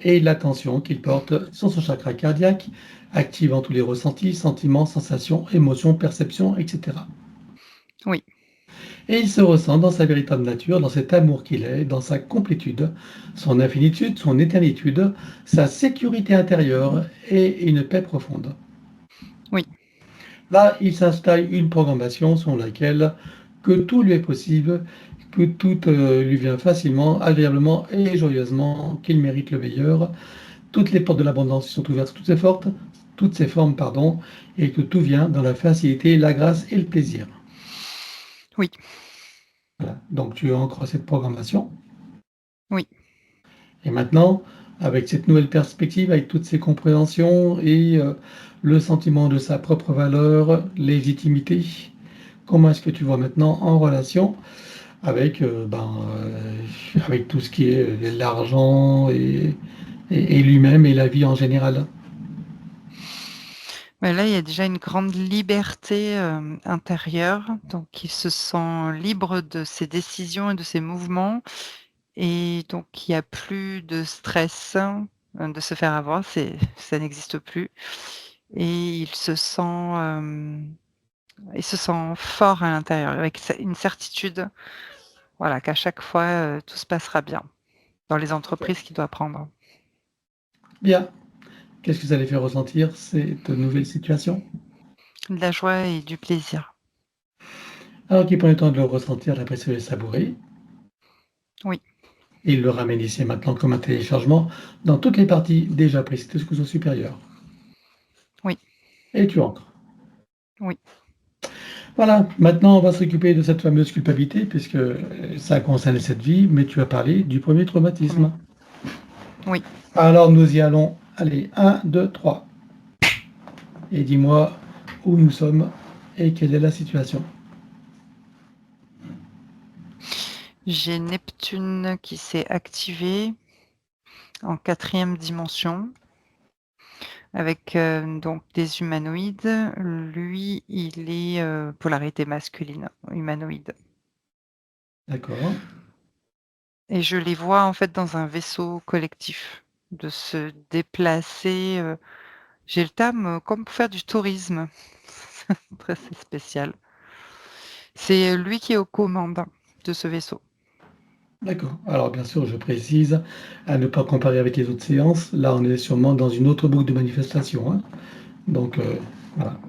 et l'attention qu'il porte sur son chakra cardiaque, activant tous les ressentis, sentiments, sensations, émotions, perceptions, etc. oui, Et il se ressent dans sa véritable nature, dans cet amour qu'il est, dans sa complétude, son infinitude, son éternitude, sa sécurité intérieure et une paix profonde. oui, Là, il s'installe une programmation selon laquelle que tout lui est possible, que tout lui vient facilement, agréablement et joyeusement, qu'il mérite le meilleur. Toutes les portes de l'abondance sont ouvertes, toutes ces formes, pardon, et que tout vient dans la facilité, la grâce et le plaisir. oui. Voilà. Donc tu ancres cette programmation. Oui. Et maintenant, avec cette nouvelle perspective, avec toutes ces compréhensions et le sentiment de sa propre valeur, légitimité, comment est-ce que tu vois maintenant en relation avec, avec tout ce qui est l'argent et lui-même et la vie en général? Mais là, il y a déjà une grande liberté, intérieure, donc il se sent libre de ses décisions et de ses mouvements et donc il y a plus de stress, de se faire avoir, ça n'existe plus et il se sent fort à l'intérieur avec une certitude, voilà, qu'à chaque fois, tout se passera bien dans les Ok. entreprises qu'il doit prendre. Bien. Qu'est-ce que ça les fait ressentir, cette nouvelle situation? De la joie et du plaisir. Alors qu'il prend le temps de le ressentir, d'apprécier et le savourer, Oui, et il le ramène ici maintenant comme un téléchargement dans toutes les parties déjà précitées jusqu'au supérieur. oui, Et tu ancres. oui. Voilà, maintenant on va s'occuper de cette fameuse culpabilité, puisque ça concerne cette vie, mais tu as parlé du premier Premier. traumatisme. Oui. Alors nous y allons. Allez, 1, 2, 3. Et dis-moi où nous sommes et quelle est la situation. J'ai Neptune qui s'est activé en 4e dimension avec, donc des humanoïdes. Lui, il est, polarité masculine, humanoïde D'accord? et je les vois, en fait, dans un vaisseau collectif, de se déplacer, j'ai le terme, comme pour faire du tourisme. Très c'est spécial. C'est lui qui est aux commandes de ce vaisseau. D'accord. Alors bien sûr, je précise, à ne pas comparer avec les autres séances. Là, on est sûrement dans une autre boucle de manifestation, hein. Donc, voilà.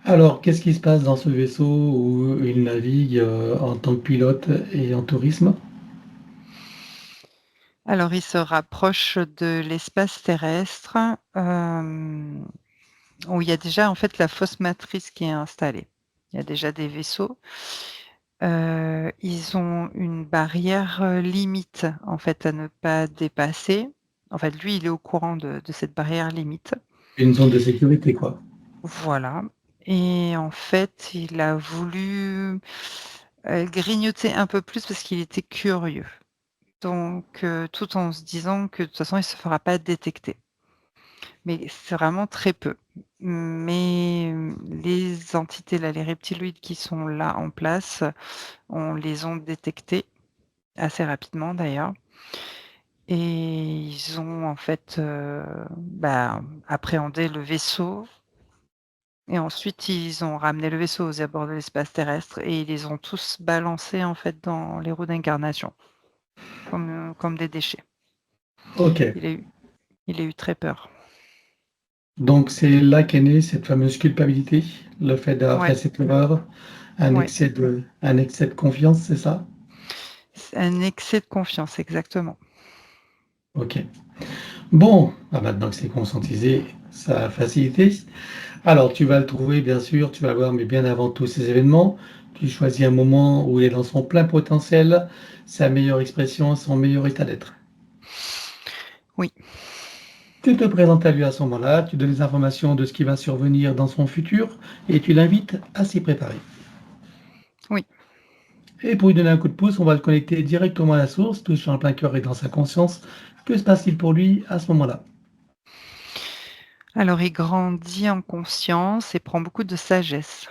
Alors, qu'est-ce qui se passe dans ce vaisseau où il navigue en tant que pilote et en tourisme? Alors il se rapproche de l'espace terrestre, où il y a déjà, en fait, la fausse matrice qui est installée. Il y a déjà des vaisseaux. Ils ont une barrière, limite, en fait, à ne pas dépasser. En fait, lui, il est au courant de cette barrière limite. Une zone de sécurité, quoi. Voilà et en fait, il a voulu, grignoter un peu plus parce qu'il était curieux. Donc tout en se disant que de toute façon, il se fera pas détecter. Mais c'est vraiment très peu. Mais, les entités là, les reptiloïdes qui sont là en place, on les ont détectés assez rapidement d'ailleurs et ils ont en fait, appréhendé le vaisseau et ensuite ils ont ramené le vaisseau aux abords de l'espace terrestre et ils les ont tous balancés en fait dans les roues d'incarnation comme des déchets. Ok. Il a eu il a eu très peur. Donc, c'est là qu'est née cette fameuse culpabilité, le fait d'avoir Ouais, fait cette erreur, ouais. un excès de confiance, c'est ça? C'est un excès de confiance, exactement. Ok. Bon, maintenant que c'est conscientisé, ça a facilité. Alors, tu vas le trouver, bien sûr, tu vas le voir, mais bien avant tous ces événements, tu choisis un moment où il est dans son plein potentiel, sa meilleure expression, son meilleur état d'être. Oui, Tu te présentes à lui à ce moment-là, tu donnes des informations de ce qui va survenir dans son futur et tu l'invites à s'y préparer. oui. Et pour lui donner un coup de pouce, on va le connecter directement à la source, touchant le plein cœur et dans sa conscience. Que se passe-t-il pour lui à ce moment-là? Alors il grandit en conscience et prend beaucoup de sagesse.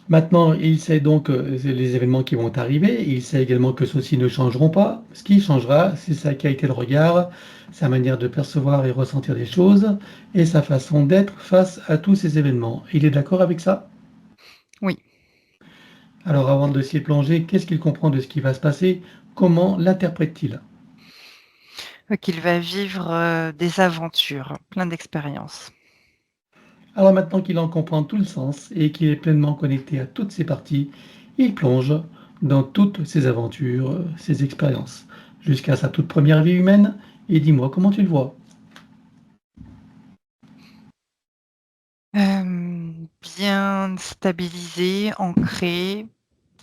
Maintenant, il sait donc les événements qui vont arriver. Il sait également que ceux-ci ne changeront pas. Ce qui changera, c'est sa qualité de regard, sa manière de percevoir et ressentir les choses et sa façon d'être face à tous ces événements. Il est d'accord avec ça? Oui, Alors, avant de s'y plonger, qu'est-ce qu'il comprend de ce qui va se passer? Comment l'interprète-t-il? qu'il va vivre, des aventures, plein d'expériences. Alors maintenant qu'il en comprend tout le sens et qu'il est pleinement connecté à toutes ses parties, il plonge dans toutes ses aventures, ses expériences, jusqu'à sa toute première vie humaine. Et dis-moi comment tu le vois. Bien stabilisé, ancré,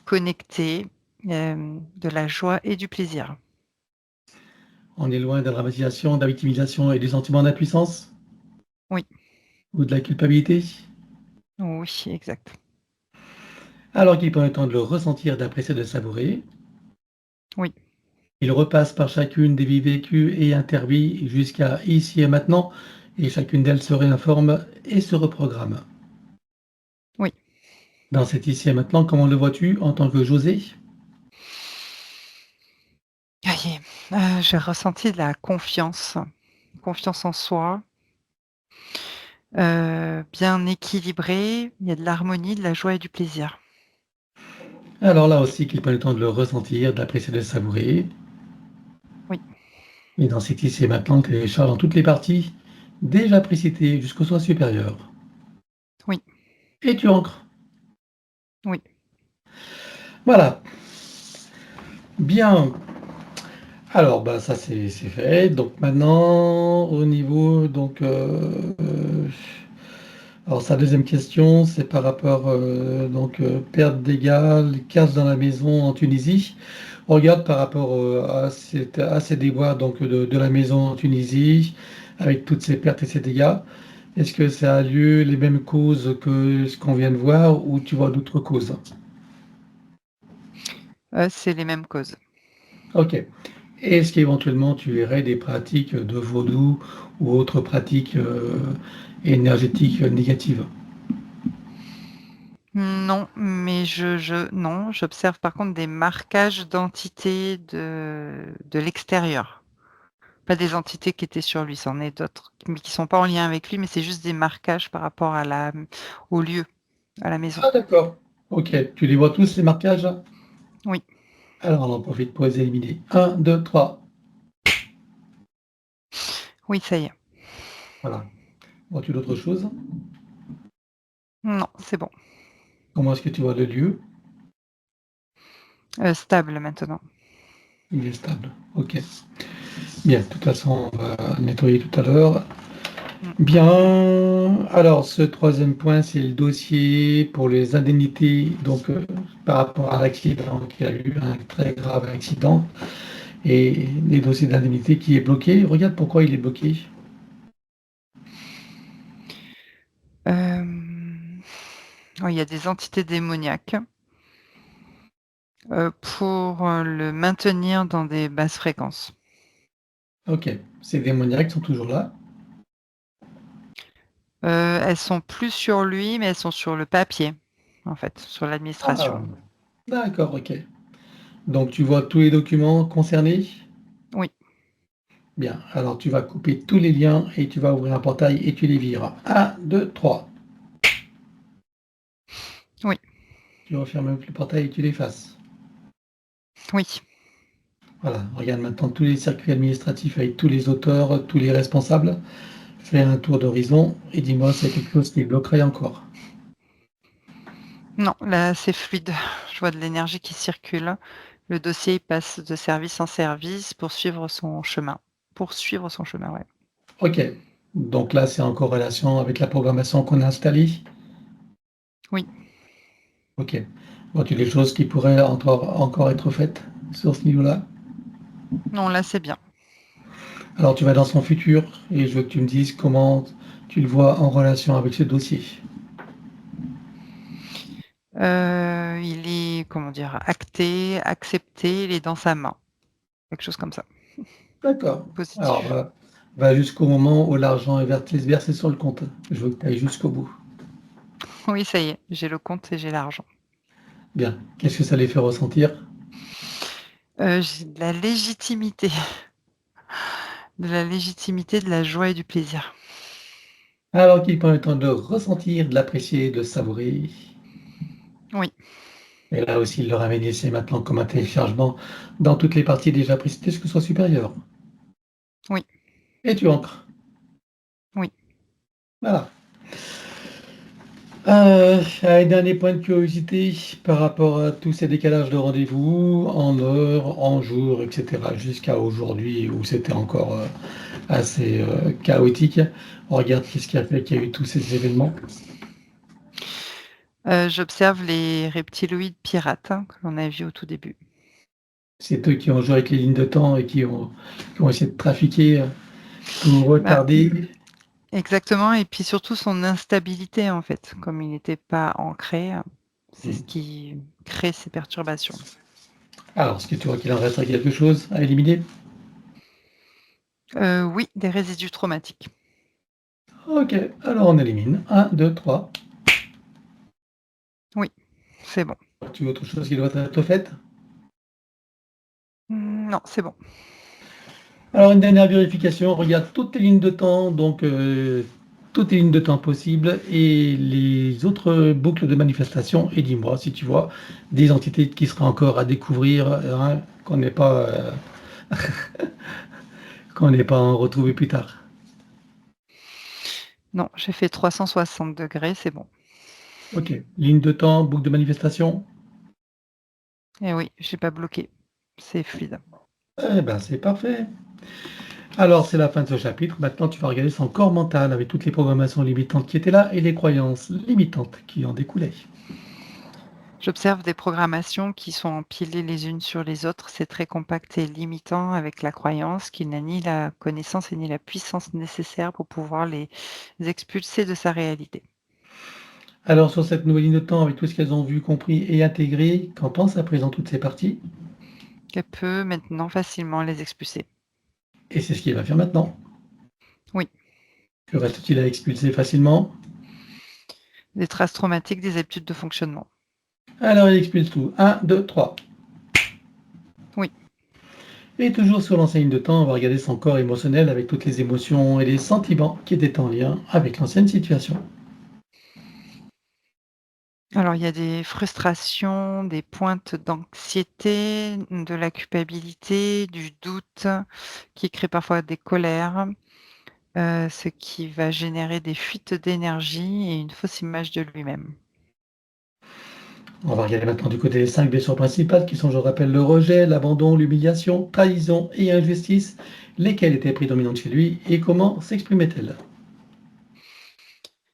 connecté, de la joie et du plaisir. On est loin de la dramatisation, de la victimisation et du sentiment d'impuissance? Oui. Ou de la culpabilité? Oui, exact. Alors qu'il prend le temps de le ressentir, d'apprécier, de savourer. Oui. Il repasse par chacune des vies vécues et intervies jusqu'à ici et maintenant, et chacune d'elles se réinforme et se reprogramme. Oui. Dans cet ici et maintenant, comment le vois-tu en tant que José? Aïe, j'ai ressenti de la confiance en soi, bien équilibré, il y a de l'harmonie, de la joie et du plaisir. Alors là aussi, qu'il prenne le temps de le ressentir, d'apprécier, de savourer. Oui. Et dans cet ici et maintenant, télécharge dans toutes les parties déjà précitées jusqu'au soi supérieur. Oui. Et tu ancres. Oui. Voilà. Bien. Alors, bah, ça c'est fait. Donc maintenant, au niveau, donc, alors sa deuxième question, c'est par rapport, perte dégâts, casse dans la maison en Tunisie. On regarde par rapport à ces déboires donc, de la maison en Tunisie, avec toutes ces pertes et ces dégâts. Est-ce que ça a lieu les mêmes causes que ce qu'on vient de voir ou tu vois d'autres causes? C'est les mêmes causes. Ok. Est-ce qu'éventuellement tu verrais des pratiques de vaudou ou autres pratiques énergétiques négatives? Non, mais non, j'observe par contre des marquages d'entités de l'extérieur. Pas des entités qui étaient sur lui, c'en est d'autres, mais qui sont pas en lien avec lui, mais c'est juste des marquages par rapport au lieu, à la maison. Ah d'accord. Ok. Tu les vois tous ces marquages? Oui. Alors on en profite pour les éliminer. 1, 2, 3. Oui, ça y est. Voilà. Vois-tu d'autres choses? Non, c'est bon. Comment est-ce que tu vois le lieu? Stable maintenant. Il est stable. Ok. Bien. De toute façon, on va nettoyer tout à l'heure. Bien. Alors, ce troisième point, c'est le dossier pour les indemnités, donc par rapport à l'accident, qui a eu un très grave accident, et les dossiers d'indemnité qui est bloqué. Regarde pourquoi il est bloqué. Oui, il y a des entités démoniaques pour le maintenir dans des basses fréquences. Ok. Ces démoniaques sont toujours là. Elles sont plus sur lui, mais elles sont sur le papier, en fait, sur l'administration. Ah, d'accord, ok. Donc, tu vois tous les documents concernés? Oui. Bien. Alors, tu vas couper tous les liens et tu vas ouvrir un portail et tu les vires. 1, 2, 3. Oui. Tu refermes le portail et tu l'effaces. Oui. Voilà, regarde maintenant tous les circuits administratifs avec tous les auteurs, tous les responsables. Fais un tour d'horizon et dis-moi s'il y a quelque chose qui bloquerait encore. Non, là, c'est fluide. Je vois de l'énergie qui circule. Le dossier, il passe de service en service pour suivre son chemin. Poursuivre son chemin, ouais. Ok, donc là c'est en corrélation avec la programmation qu'on a installée. Oui. Ok, vois-tu des choses qui pourraient encore être faites sur ce niveau-là? Non, là, c'est bien. Alors tu vas dans son futur et je veux que tu me dises comment tu le vois en relation avec ce dossier. Il est, comment dire, acté, accepté, il est dans sa main. Quelque chose comme ça. D'accord. Alors Positif. va jusqu'au moment où l'argent est versé sur le compte. Je veux que tu ailles jusqu'au bout. Oui, ça y est, j'ai le compte et j'ai l'argent. Bien. Qu'est-ce que ça les fait ressentir? J'ai de la légitimité. De la légitimité, de la joie et du plaisir. Alors qu'il prend le temps de ressentir, de l'apprécier, de le savourer. Oui. Et là aussi, il le ramène ici maintenant comme un téléchargement dans toutes les parties déjà précitées, ce que soit supérieur. Oui. Et tu ancres. Oui. Voilà. Un dernier point de curiosité par rapport à tous ces décalages de rendez-vous en heure, en jour, etc. Jusqu'à aujourd'hui où c'était encore assez chaotique. On regarde qu'est-ce qui a fait qu'il y a eu tous ces événements. J'observe les reptiloïdes pirates que l'on a vus au tout début. C'est eux qui ont joué avec les lignes de temps et qui ont essayé de trafiquer pour Bah, retarder. exactement, et puis surtout son instabilité en fait, comme il n'était pas ancré, c'est ce qui crée ces perturbations. Alors, est-ce que tu vois qu'il en reste quelque chose à éliminer? Oui, des résidus traumatiques. Ok, alors on élimine. 1, 2, 3. Oui, c'est bon. Tu veux autre chose qui doit être faite? Non, c'est bon. Alors, une dernière vérification. Regarde toutes les lignes de temps, donc toutes les lignes de temps possibles et les autres boucles de manifestation. Et dis-moi si tu vois des entités qui seraient encore à découvrir, hein, qu'on n'ait pas en retrouvé plus tard. Non, j'ai fait 360 degrés, c'est bon. Ok. Ligne de temps, boucle de manifestation. Et oui, j'ai pas bloqué. C'est fluide. Eh ben, c'est parfait. Alors, c'est la fin de ce chapitre. Maintenant, tu vas regarder son corps mental avec toutes les programmations limitantes qui étaient là et les croyances limitantes qui en découlaient. J'observe des programmations qui sont empilées les unes sur les autres. C'est très compact et limitant avec la croyance qu'il n'a ni la connaissance et ni la puissance nécessaire pour pouvoir les expulser de sa réalité. Alors, sur cette nouvelle ligne de temps, avec tout ce qu'elles ont vu, compris et intégré, qu'en pensent à présent toutes ces parties? Qu'elle peut maintenant facilement les expulser. Et c'est ce qu'il va faire maintenant. Oui, Que reste-t-il à expulser facilement? des traces traumatiques, des habitudes de fonctionnement. Alors, il expulse tout. 1, 2, 3. Oui. Et toujours sur l'ancienne ligne de temps, on va regarder son corps émotionnel avec toutes les émotions et les sentiments qui étaient en lien avec l'ancienne situation. Alors, il y a des frustrations, des pointes d'anxiété, de la culpabilité, du doute qui crée parfois des colères, ce qui va générer des fuites d'énergie et une fausse image de lui-même. On va regarder maintenant du côté des 5 blessures principales qui sont, je rappelle, le rejet, l'abandon, l'humiliation, trahison et injustice, lesquelles étaient prédominantes chez lui et comment s'exprimaient-elles?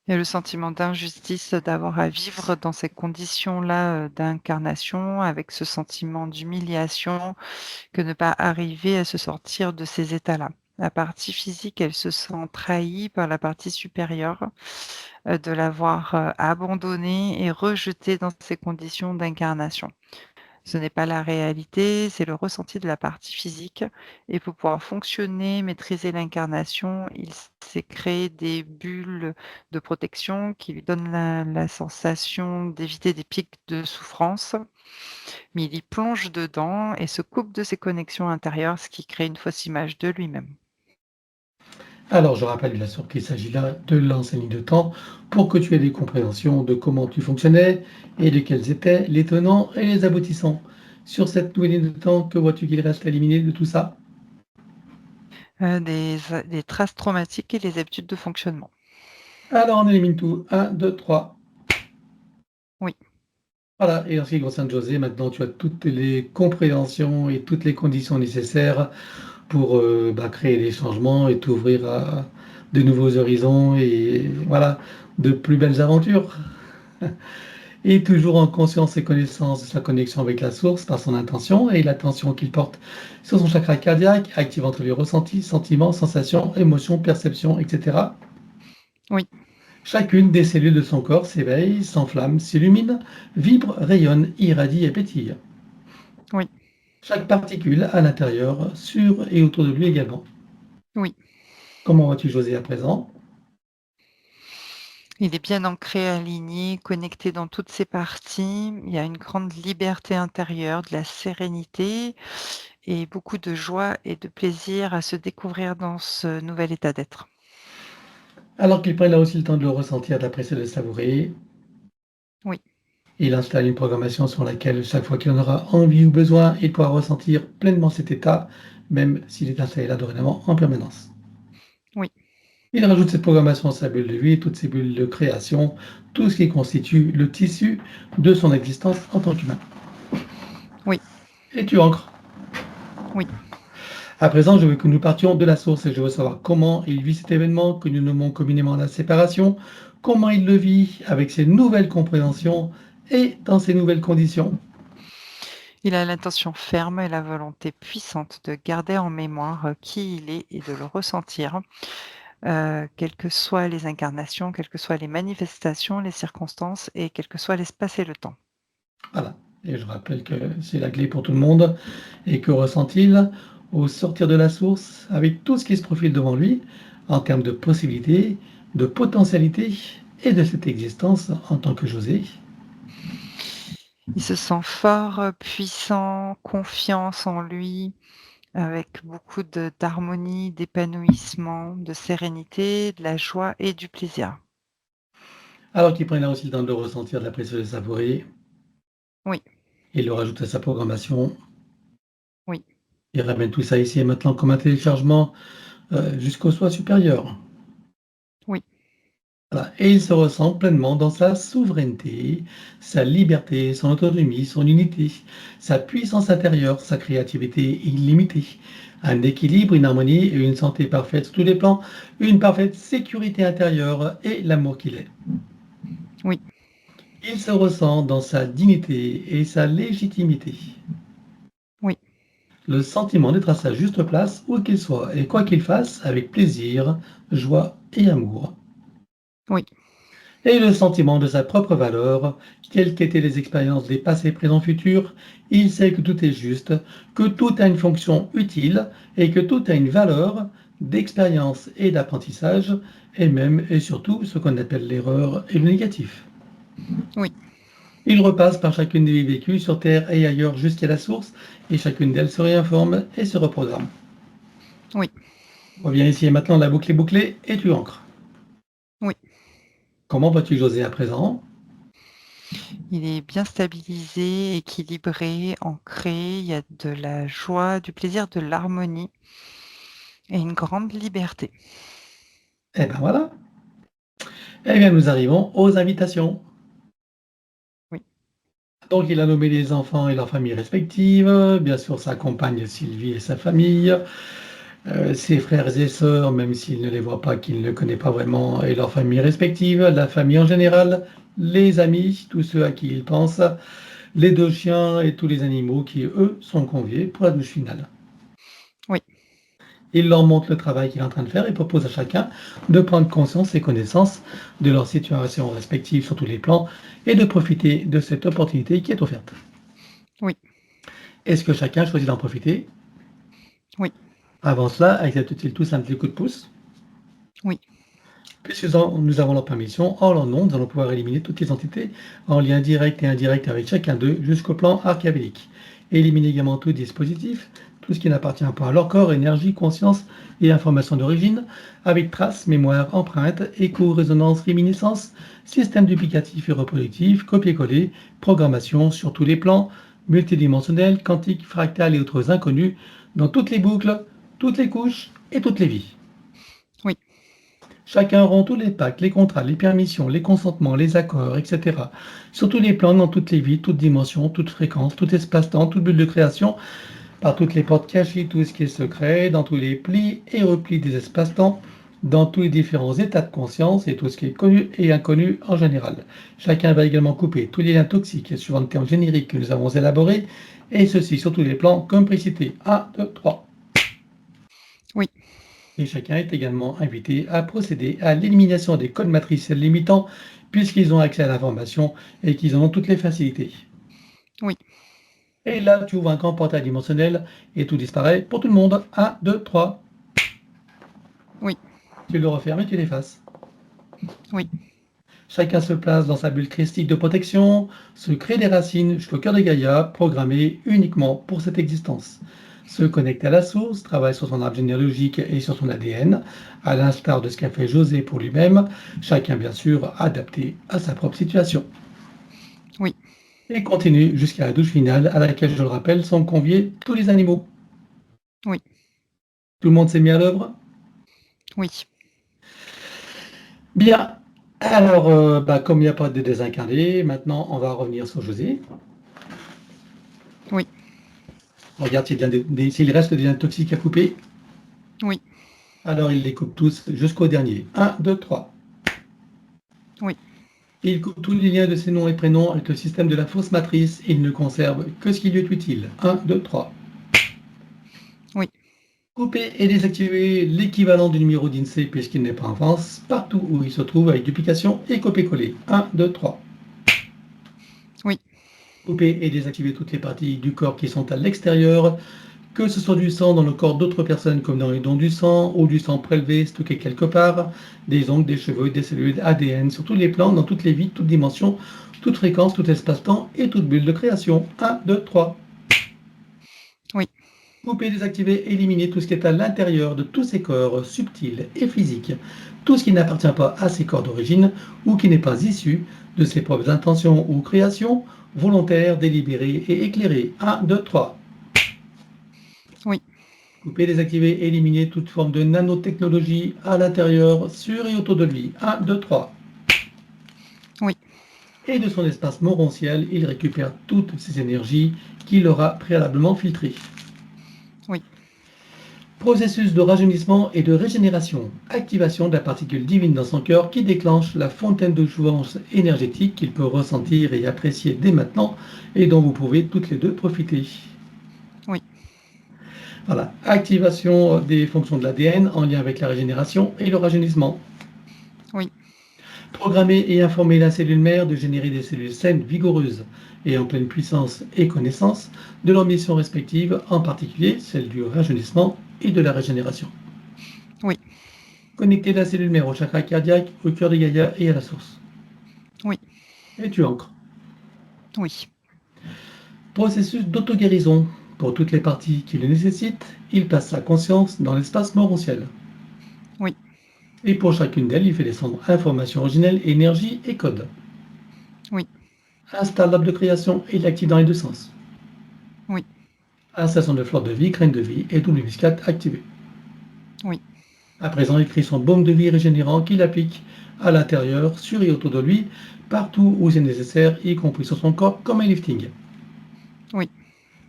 Il y a le sentiment d'injustice d'avoir à vivre dans ces conditions-là, d'incarnation, avec ce sentiment d'humiliation, que ne pas arriver à se sortir de ces états-là. La partie physique, elle se sent trahie par la partie supérieure, de l'avoir, abandonnée et rejetée dans ces conditions d'incarnation. Ce n'est pas la réalité, c'est le ressenti de la partie physique et pour pouvoir fonctionner, maîtriser l'incarnation, il s'est créé des bulles de protection qui lui donnent la sensation d'éviter des pics de souffrance, mais il y plonge dedans et se coupe de ses connexions intérieures, ce qui crée une fausse image de lui-même. Alors, je rappelle bien sûr qu'il s'agit là de l'ancienne ligne de temps pour que tu aies des compréhensions de comment tu fonctionnais et de quels étaient les tenants et les aboutissants. Sur cette nouvelle ligne de temps, que vois-tu qu'il reste à éliminer de tout ça? Des traces traumatiques et les habitudes de fonctionnement. Alors, on élimine tout. 1, 2, 3. Oui, Voilà, et en ce qui concerne José, maintenant tu as toutes les compréhensions et toutes les conditions nécessaires pour créer des changements et t'ouvrir à de nouveaux horizons et voilà, de plus belles aventures. Et toujours en conscience et connaissance de sa connexion avec la source par son intention et l'attention qu'il porte sur son chakra cardiaque, activant tous les ressentis, sentiments, sensations, émotions, perceptions, etc. oui, Chacune des cellules de son corps s'éveille, s'enflamme, s'illumine, vibre, rayonne, irradie et pétille. oui, Chaque particule à l'intérieur, sur et autour de lui également. oui. Comment vas-tu, José, à présent? Il est bien ancré, aligné, connecté dans toutes ses parties. Il y a une grande liberté intérieure, de la sérénité et beaucoup de joie et de plaisir à se découvrir dans ce nouvel état d'être. Alors qu'il prenne là aussi le temps de le ressentir, d'apprécier, de le savourer, Oui, il installe une programmation sur laquelle, chaque fois qu'il en aura envie ou besoin, il pourra ressentir pleinement cet état, même s'il est installé là dorénavant en permanence. oui, Il rajoute cette programmation à sa bulle de vie, toutes ses bulles de création, tout ce qui constitue le tissu de son existence en tant qu'humain. oui, Et tu ancres. oui. À présent, je veux que nous partions de la source et je veux savoir comment il vit cet événement que nous nommons communément la séparation, comment il le vit avec ses nouvelles compréhensions et dans ses nouvelles conditions. Il a l'intention ferme et la volonté puissante de garder en mémoire qui il est et de le ressentir, quelles que soient les incarnations, quelles que soient les manifestations, les circonstances et quel que soit l'espace et le temps. Voilà. Et je rappelle que c'est la clé pour tout le monde. Et que ressent-il au sortir de la source avec tout ce qui se profile devant lui en termes de possibilités, de potentialités et de cette existence en tant que José? Il se sent fort, puissant, confiance en lui, avec beaucoup d'harmonie, d'épanouissement, de sérénité, de la joie et du plaisir. Alors qu'il prendra aussi le temps de ressentir, de l'apprécier, de le savourer, Oui, il le rajoute à sa programmation. oui, Il ramène tout ça ici et maintenant comme un téléchargement jusqu'au soi supérieur. oui, Voilà. Et il se ressent pleinement dans sa souveraineté, sa liberté, son autonomie, son unité, sa puissance intérieure, sa créativité illimitée, un équilibre, une harmonie et une santé parfaite sur tous les plans, une parfaite sécurité intérieure et l'amour qu'il est. oui, Il se ressent dans sa dignité et sa légitimité. oui, Le sentiment d'être à sa juste place où qu'il soit et quoi qu'il fasse avec plaisir, joie et amour. oui, Et le sentiment de sa propre valeur, quelles qu'étaient les expériences des passés, présents, futurs, il sait que tout est juste, que tout a une fonction utile et que tout a une valeur d'expérience et d'apprentissage, et même et surtout ce qu'on appelle l'erreur et le négatif. oui, Il repasse par chacune des vies vécues sur Terre et ailleurs jusqu'à la source, et chacune d'elles se réinforme et se reprogramme. oui, Reviens ici et maintenant, la boucle est bouclée et tu ancres. oui. Comment vas-tu, José, à présent? Il est bien stabilisé, équilibré, ancré. Il y a de la joie, du plaisir, de l'harmonie et une grande liberté. Eh ben voilà. Eh bien, nous arrivons aux invitations. Oui, Donc, il a nommé les enfants et leurs familles respectives, bien sûr sa compagne Sylvie et sa famille, ses frères et sœurs, même s'il ne les voit pas, qu'il ne connaît pas vraiment, et leurs familles respectives, la famille en général, les amis, tous ceux à qui il pense, les deux chiens et tous les animaux qui, eux, sont conviés pour la douche finale. oui, Il leur montre le travail qu'il est en train de faire et propose à chacun de prendre conscience et connaissance de leur situation respective sur tous les plans et de profiter de cette opportunité qui est offerte. oui, Est-ce que chacun choisit d'en profiter? oui, Avant cela, acceptent-ils tous un petit coup de pouce? oui, Puisque nous avons leur permission, en leur nom, nous allons pouvoir éliminer toutes les entités en lien direct et indirect avec chacun d'eux jusqu'au plan archéologique. Éliminer également tout dispositif, tout ce qui n'appartient pas à leur corps, énergie, conscience et information d'origine, avec traces, mémoire, empreintes, écho, résonance, réminiscence, système duplicatif et reproductif, copier-coller, programmation sur tous les plans, multidimensionnels, quantiques, fractales et autres inconnus, dans toutes les boucles, toutes les couches et toutes les vies. oui, Chacun rend tous les pactes, les contrats, les permissions, les consentements, les accords, etc. Sur tous les plans, dans toutes les vies, toutes dimensions, toutes fréquences, tout espace-temps, toute bulle de création, par toutes les portes cachées, tout ce qui est secret, dans tous les plis et replis des espaces-temps, dans tous les différents états de conscience et tout ce qui est connu et inconnu en général. Chacun va également couper tous les liens toxiques suivant le terme générique que nous avons élaboré, et ceci sur tous les plans, comme précité. 1, 2, 3. oui, Et chacun est également invité à procéder à l'élimination des codes matriciels limitants, puisqu'ils ont accès à l'information et qu'ils en ont toutes les facilités. oui. Et là, tu ouvres un grand portail dimensionnel et tout disparaît pour tout le monde. 1, 2, 3. Oui. Tu le refermes et tu l'effaces. Oui. Chacun se place dans sa bulle christique de protection, se crée des racines jusqu'au cœur de Gaïa, programmées uniquement pour cette existence. Se connecte à la source, travaille sur son arbre généalogique et sur son ADN, à l'instar de ce qu'a fait José pour lui-même, chacun bien sûr adapté à sa propre situation. Oui. Et continue jusqu'à la douche finale à laquelle, je le rappelle, sont conviés tous les animaux. Oui. Tout le monde s'est mis à l'œuvre? Oui. Bien. Alors, comme il n'y a pas de désincarné, maintenant on va revenir sur José. Oui. Regarde s'il reste des liens toxiques à couper. Oui. Alors il les coupe tous jusqu'au dernier. 1, 2, 3. Oui. Il coupe tous les liens de ses noms et prénoms avec le système de la fausse matrice. Il ne conserve que ce qui lui est utile. 1, 2, 3. Oui. Couper et désactiver l'équivalent du numéro d'INSEE puisqu'il n'est pas en France, partout où il se trouve avec duplication et copier-coller. 1, 2, 3. Oui. Couper et désactiver toutes les parties du corps qui sont à l'extérieur, que ce soit du sang dans le corps d'autres personnes comme dans les dons du sang ou du sang prélevé stocké quelque part, des ongles, des cheveux, des cellules, ADN, sur tous les plans, dans toutes les vies, toutes dimensions, toute fréquence, tout espace-temps et toute bulle de création. 1, 2, 3. Oui. Couper, désactiver, éliminer tout ce qui est à l'intérieur de tous ces corps subtils et physiques, tout ce qui n'appartient pas à ces corps d'origine ou qui n'est pas issu de ses propres intentions ou créations, volontaires, délibérées et éclairées. 1, 2, 3. Oui. Couper, désactiver, éliminer toute forme de nanotechnologie à l'intérieur, sur et autour de lui. 1, 2, 3. Oui. Et de son espace morontiel, il récupère toutes ces énergies qu'il aura préalablement filtrées. Oui. Processus de rajeunissement et de régénération. Activation de la particule divine dans son cœur qui déclenche la fontaine de jouvence énergétique qu'il peut ressentir et apprécier dès maintenant et dont vous pouvez toutes les deux profiter. Oui. Voilà. Activation des fonctions de l'ADN en lien avec la régénération et le rajeunissement. Oui. Programmer et informer la cellule mère de générer des cellules saines, vigoureuses et en pleine puissance et connaissance de leurs missions respectives, en particulier celle du rajeunissement et de la régénération. Oui. Connecter la cellule mère au chakra cardiaque, au cœur de Gaïa et à la source. Oui. Et tu ancres. Oui. Processus d'auto-guérison. Pour toutes les parties qui le nécessitent, il passe sa conscience dans l'espace morontiel. Oui. Et pour chacune d'elles, il fait descendre information originelle, énergie et code. Oui. Installe l'arbre de création et l'active dans les deux sens. Oui. Installation de fleur de vie, graine de vie et double muscade activée. Oui. À présent, il crée son baume de vie régénérant qu'il applique à l'intérieur, sur et autour de lui, partout où c'est nécessaire, y compris sur son corps, comme un lifting. Oui.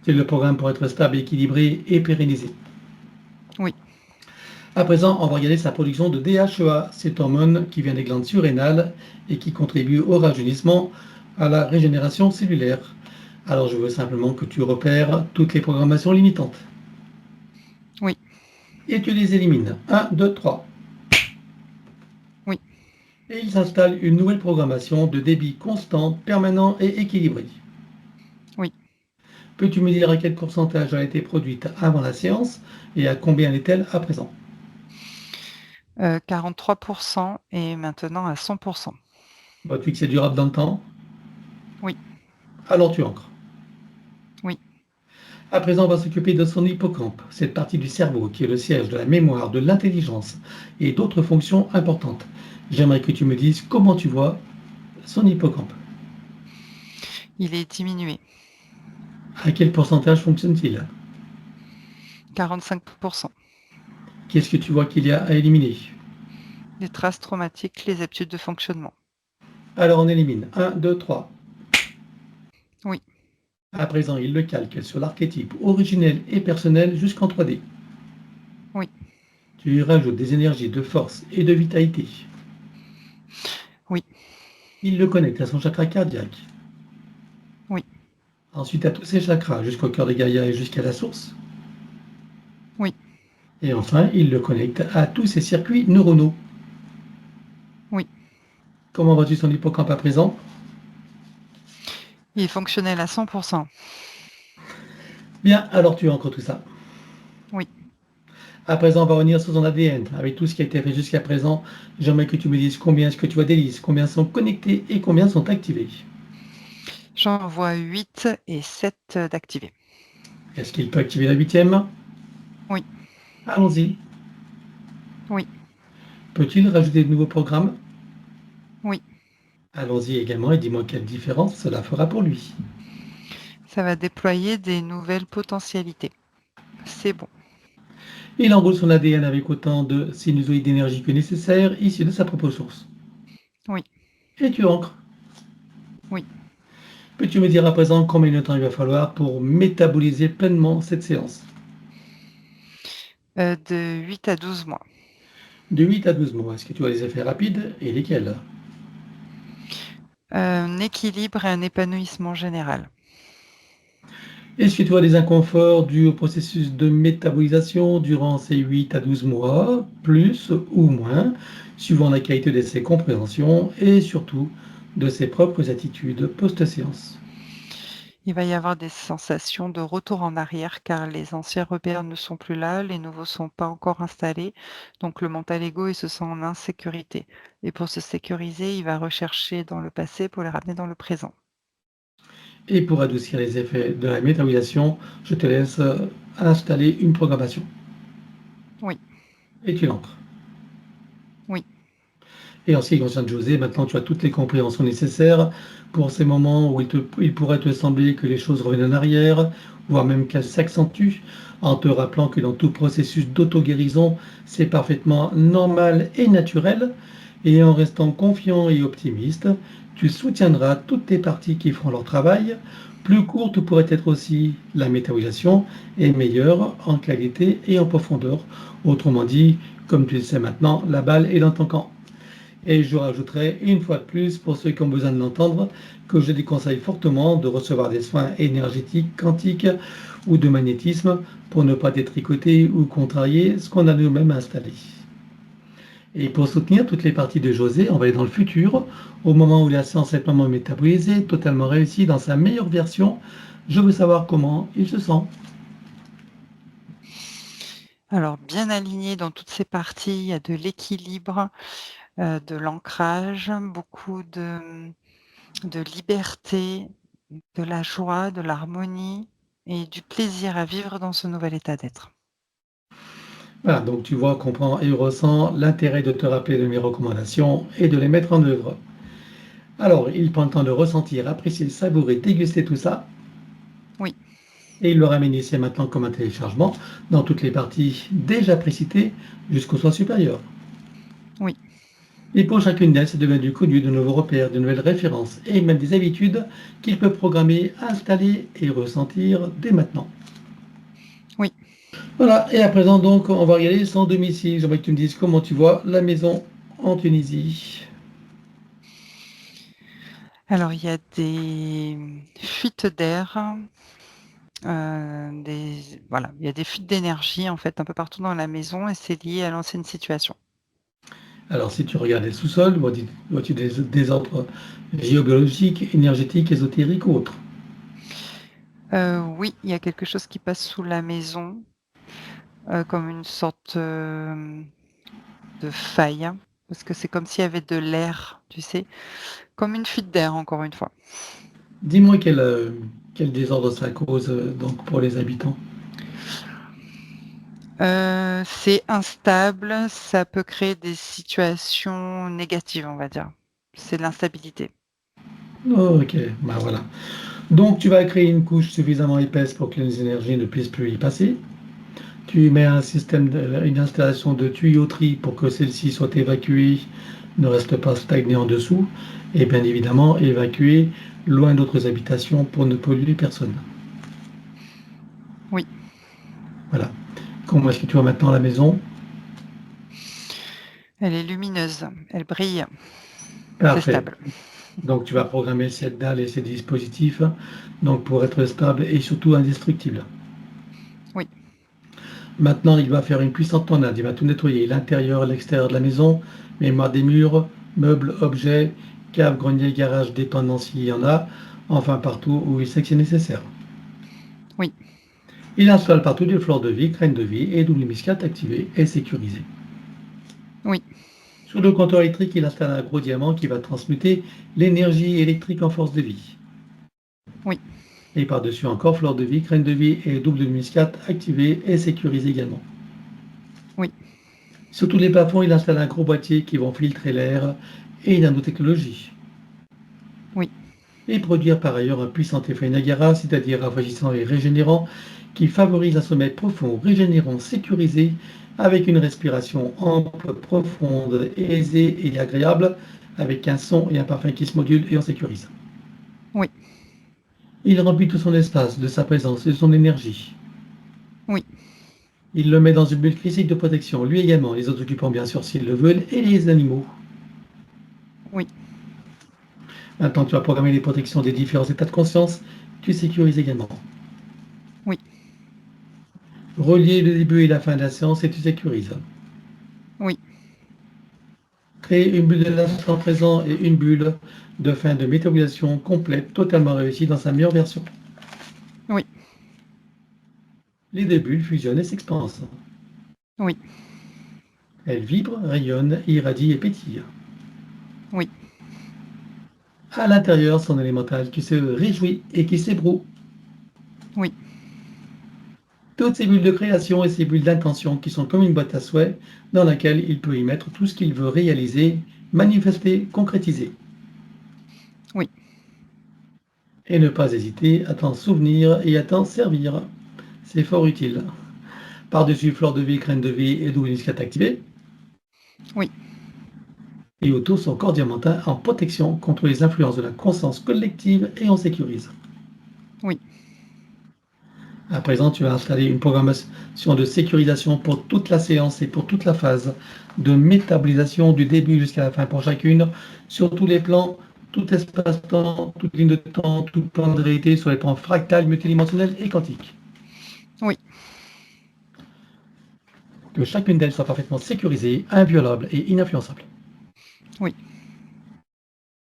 C'est le programme pour être stable, équilibré et pérennisé. Oui. À présent, on va regarder sa production de DHEA, cette hormone qui vient des glandes surrénales et qui contribue au rajeunissement, à la régénération cellulaire. Alors, je veux simplement que tu repères toutes les programmations limitantes. Oui. Et tu les élimines. 1, 2, 3. Oui. Et il s'installe une nouvelle programmation de débit constant, permanent et équilibré. Oui. Peux-tu me dire à quel pourcentage a été produite avant la séance et à combien est-elle à présent? 43% et maintenant à 100%. Vois-tu que c'est durable dans le temps? Oui. Alors tu ancres. Oui. À présent, on va s'occuper de son hippocampe, cette partie du cerveau qui est le siège de la mémoire, de l'intelligence et d'autres fonctions importantes. J'aimerais que tu me dises comment tu vois son hippocampe. Il est diminué. À quel pourcentage fonctionne-t-il? 45%. Qu'est-ce que tu vois qu'il y a à éliminer? Les traces traumatiques, les habitudes de fonctionnement. Alors on élimine. 1, 2, 3. Oui. À présent, il le calque sur l'archétype originel et personnel jusqu'en 3D. Oui. Tu y rajoutes des énergies de force et de vitalité. Oui. Il le connecte à son chakra cardiaque. Oui. Ensuite à tous ses chakras jusqu'au cœur de Gaïa et jusqu'à la source. Oui. Et enfin, il le connecte à tous ses circuits neuronaux. Oui. Comment vois-tu son hippocampe à présent? Il est fonctionnel à 100%. Bien, alors tu as encore tout ça. Oui. À présent, on va revenir sur son ADN. Avec tout ce qui a été fait jusqu'à présent, j'aimerais que tu me dises combien est-ce que tu vois d'hélices, combien sont connectés et combien sont activés. J'en vois 8 et 7 d'activés. Est-ce qu'il peut activer la 8e? Oui. Allons-y. Oui. Peut-il rajouter de nouveaux programmes? Oui. Allons-y également et dis-moi quelle différence cela fera pour lui. Ça va déployer des nouvelles potentialités. C'est bon. Il enroule son ADN avec autant de sinusoïdes d'énergie que nécessaire, issus de sa propre source. Oui. Et tu ancres. Oui. Peux-tu me dire à présent combien de temps il va falloir pour métaboliser pleinement cette séance? De 8 à 12 mois. De 8 à 12 mois. Est-ce que tu as des effets rapides et lesquels? Un équilibre et un épanouissement général. Est-ce que tu as des inconforts dus au processus de métabolisation durant ces 8 à 12 mois, plus ou moins, suivant la qualité de ses compréhensions et surtout de ses propres attitudes post-séance? Il va y avoir des sensations de retour en arrière car les anciens repères ne sont plus là, les nouveaux sont pas encore installés, donc le mental ego, il se sent en insécurité et pour se sécuriser, il va rechercher dans le passé pour les ramener dans le présent. Et pour adoucir les effets de la métabolisation, je te laisse installer une programmation. Oui, Et tu l'entres. oui, Et en ce qui concerne José, maintenant tu as toutes les compréhensions nécessaires pour ces moments où il pourrait te sembler que les choses reviennent en arrière, voire même qu'elles s'accentuent, en te rappelant que dans tout processus d'auto-guérison, c'est parfaitement normal et naturel. Et en restant confiant et optimiste, tu soutiendras toutes tes parties qui feront leur travail. Plus courte pourrait être aussi la métabolisation et meilleure en qualité et en profondeur. Autrement dit, comme tu le sais maintenant, la balle est dans ton camp. Et je rajouterai une fois de plus, pour ceux qui ont besoin de l'entendre, que je déconseille fortement de recevoir des soins énergétiques, quantiques ou de magnétisme pour ne pas détricoter ou contrarier ce qu'on a nous-mêmes installé. Et pour soutenir toutes les parties de José, on va aller dans le futur, au moment où la séance est pleinement métabolisée, totalement réussie dans sa meilleure version. Je veux savoir comment il se sent. alors bien aligné dans toutes ces parties, il y a de l'équilibre, de l'ancrage, beaucoup de liberté, de la joie, de l'harmonie et du plaisir à vivre dans ce nouvel état d'être. Voilà, donc tu vois, comprends et ressens l'intérêt de te rappeler de mes recommandations et de les mettre en œuvre. Alors, il prend le temps de ressentir, apprécier, savourer, déguster tout ça. Oui. Et il le ramène ici maintenant comme un téléchargement dans toutes les parties déjà précitées jusqu'au soin supérieur. Oui. Et pour chacune d'elles, c'est devenu connu de nouveaux repères, de nouvelles références et même des habitudes qu'il peut programmer, installer et ressentir dès maintenant. Oui. Voilà, et à présent donc, on va regarder son domicile. J'aimerais que tu me dises comment tu vois la maison en Tunisie. Alors il y a des fuites d'air, voilà, il y a des fuites d'énergie en fait un peu partout dans la maison et c'est lié à l'ancienne situation. Alors, si tu regardes le sous-sol, vois-tu des désordres géobiologiques, énergétiques, ésotériques ou autres? Oui, il y a quelque chose qui passe sous la maison, comme une sorte, de faille, parce que c'est comme s'il y avait de l'air, tu sais? Comme une fuite d'air encore une fois. Dis-moi quel désordre ça cause donc pour les habitants. C'est instable, ça peut créer des situations négatives, on va dire. C'est de l'instabilité. Ok, bah voilà. Donc tu vas créer une couche suffisamment épaisse pour que les énergies ne puissent plus y passer. Tu mets une installation de tuyauterie pour que celle-ci soit évacuée, ne reste pas stagnée en dessous, et bien évidemment évacuée loin d'autres habitations pour ne polluer personne. Oui. Voilà. Comment est-ce que tu vois maintenant la maison? Elle est lumineuse, elle brille, c'est Parfait. stable. Donc tu vas programmer cette dalle et ces dispositifs donc pour être stable et surtout indestructible. Oui. Maintenant, il va faire une puissante tornade. Il va tout nettoyer, l'intérieur, l'extérieur de la maison, mémoire des murs, meubles, objets, cave, grenier, garage, dépendance s'il y en a, enfin partout où il sait que c'est nécessaire. Oui. Il installe partout des fleurs de vie, graines de vie et double muscade activées et sécurisées. Oui. Sur le compteur électrique, il installe un gros diamant qui va transmuter l'énergie électrique en force de vie. Oui. Et par-dessus encore, fleurs de vie, graines de vie et double muscade activées et sécurisées également. Oui. Sur tous les plafonds, il installe un gros boîtier qui va filtrer l'air et nanotechnologie. Oui. Et produire par ailleurs un puissant effet Niagara, c'est-à-dire rafraîchissant et régénérant, qui favorise un sommeil profond, régénérant, sécurisé, avec une respiration ample, profonde, aisée et agréable, avec un son et un parfum qui se modulent et en sécurisent. Oui. Il remplit tout son espace de sa présence et de son énergie. Oui. Il le met dans une bulle critique de protection, lui également, les autres occupants bien sûr s'ils le veulent, et les animaux. Oui. Maintenant que tu as programmé les protections des différents états de conscience, tu sécurises également. Oui. Relier le début et la fin de la séance et tu sécurises. Oui. Créer une bulle de l'instant présent et une bulle de fin de métabolisation complète, totalement réussie dans sa meilleure version. Oui. Les deux bulles fusionnent et s'expansent. Oui. Elles vibrent, rayonnent, irradient et pétillent. Oui. À l'intérieur, son élémental qui se réjouit et qui s'ébroue. Oui. Toutes ces bulles de création et ces bulles d'intention qui sont comme une boîte à souhaits dans laquelle il peut y mettre tout ce qu'il veut réaliser, manifester, concrétiser. Oui. Et ne pas hésiter à t'en souvenir et à t'en servir. C'est fort utile. Par-dessus fleur de vie, graine de vie et double muscat activé. Oui. Et autour son corps diamantin en protection contre les influences de la conscience collective et on sécurise. Oui. À présent, tu vas installer une programmation de sécurisation pour toute la séance et pour toute la phase de métabolisation du début jusqu'à la fin pour chacune, sur tous les plans, tout espace-temps, toute ligne de temps, tout plan de réalité sur les plans fractal, multidimensionnel et quantique. Oui. Que chacune d'elles soit parfaitement sécurisée, inviolable et ininfluençable. Oui.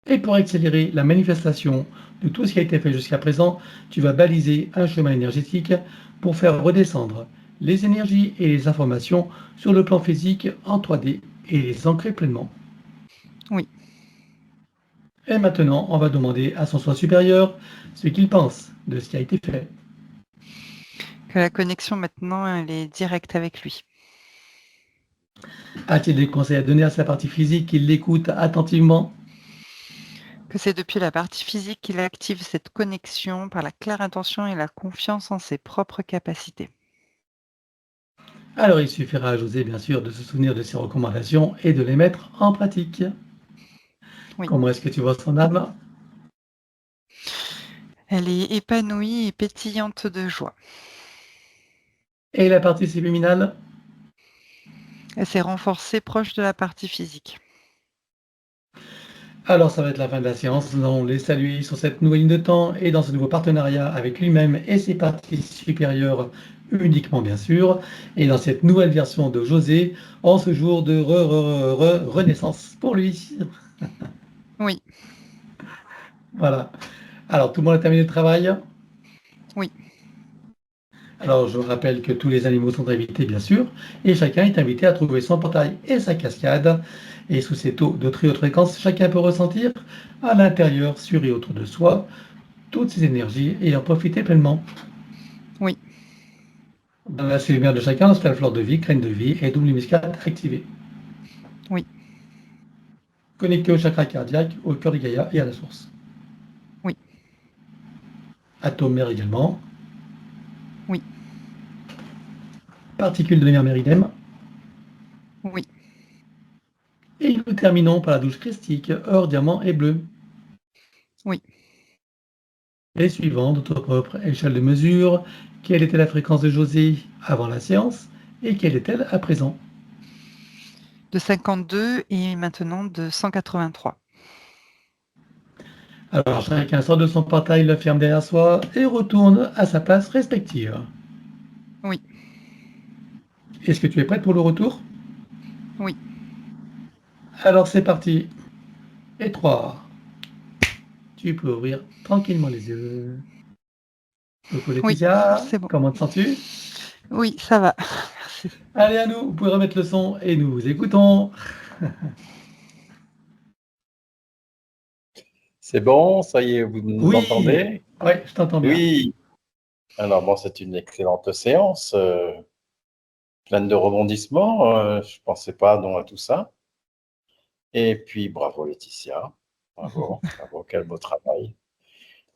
Et pour accélérer la manifestation de tout ce qui a été fait jusqu'à présent, tu vas baliser un chemin énergétique pour faire redescendre les énergies et les informations sur le plan physique en 3D et les ancrer pleinement. Oui. Et maintenant, on va demander à son soi supérieur ce qu'il pense de ce qui a été fait. Que la connexion maintenant, elle est directe avec lui. A-t-il des conseils à donner à sa partie physique qu'il l'écoute attentivement? Que c'est depuis la partie physique qu'il active cette connexion par la claire intention et la confiance en ses propres capacités. Alors il suffira à José, bien sûr, de se souvenir de ses recommandations et de les mettre en pratique. Oui. Comment est-ce que tu vois son âme? Elle est épanouie et pétillante de joie. Et la partie subliminale? Elle s'est renforcée proche de la partie physique. Alors ça va être la fin de la séance. Nous allons les saluer sur cette nouvelle ligne de temps et dans ce nouveau partenariat avec lui-même et ses parties supérieures uniquement bien sûr. Et dans cette nouvelle version de José en ce jour de renaissance pour lui. Oui. Voilà. Alors tout le monde a terminé le travail? Oui. Alors je vous rappelle que tous les animaux sont invités bien sûr et chacun est invité à trouver son portail et sa cascade. Et sous ces taux de très haute fréquence, chacun peut ressentir à l'intérieur, sur et autour de soi, toutes ces énergies et en profiter pleinement. Oui. Dans la cellule de chacun, c'est la fleur de vie, graine de vie et double muscat activé. Oui. Connecté au chakra cardiaque, au cœur de Gaïa et à la source. Oui. Atome mère également. Oui. Particules de lumière méridème. Oui. Et nous terminons par la douche christique, or, diamant et bleu. Oui. Et suivant notre propre échelle de mesure, quelle était la fréquence de José avant la séance et quelle est-elle à présent? De 52 et maintenant de 183. Alors chacun sort de son portail, le ferme derrière soi et retourne à sa place respective. Oui. Est-ce que tu es prête pour le retour? Oui. Alors c'est parti. Et 3. Tu peux ouvrir tranquillement les yeux. Coucou Oui. Laetitia, C'est bon. comment te sens-tu? Oui, ça va. Merci. Allez à nous, vous pouvez remettre le son et nous vous écoutons. C'est bon, ça y est, vous nous Oui, entendez? oui, je t'entends bien. Oui. Alors bon, c'est une excellente séance, pleine de rebondissements. Je ne pensais pas non à tout ça. Et puis bravo Laetitia, bravo, bravo, quel beau travail.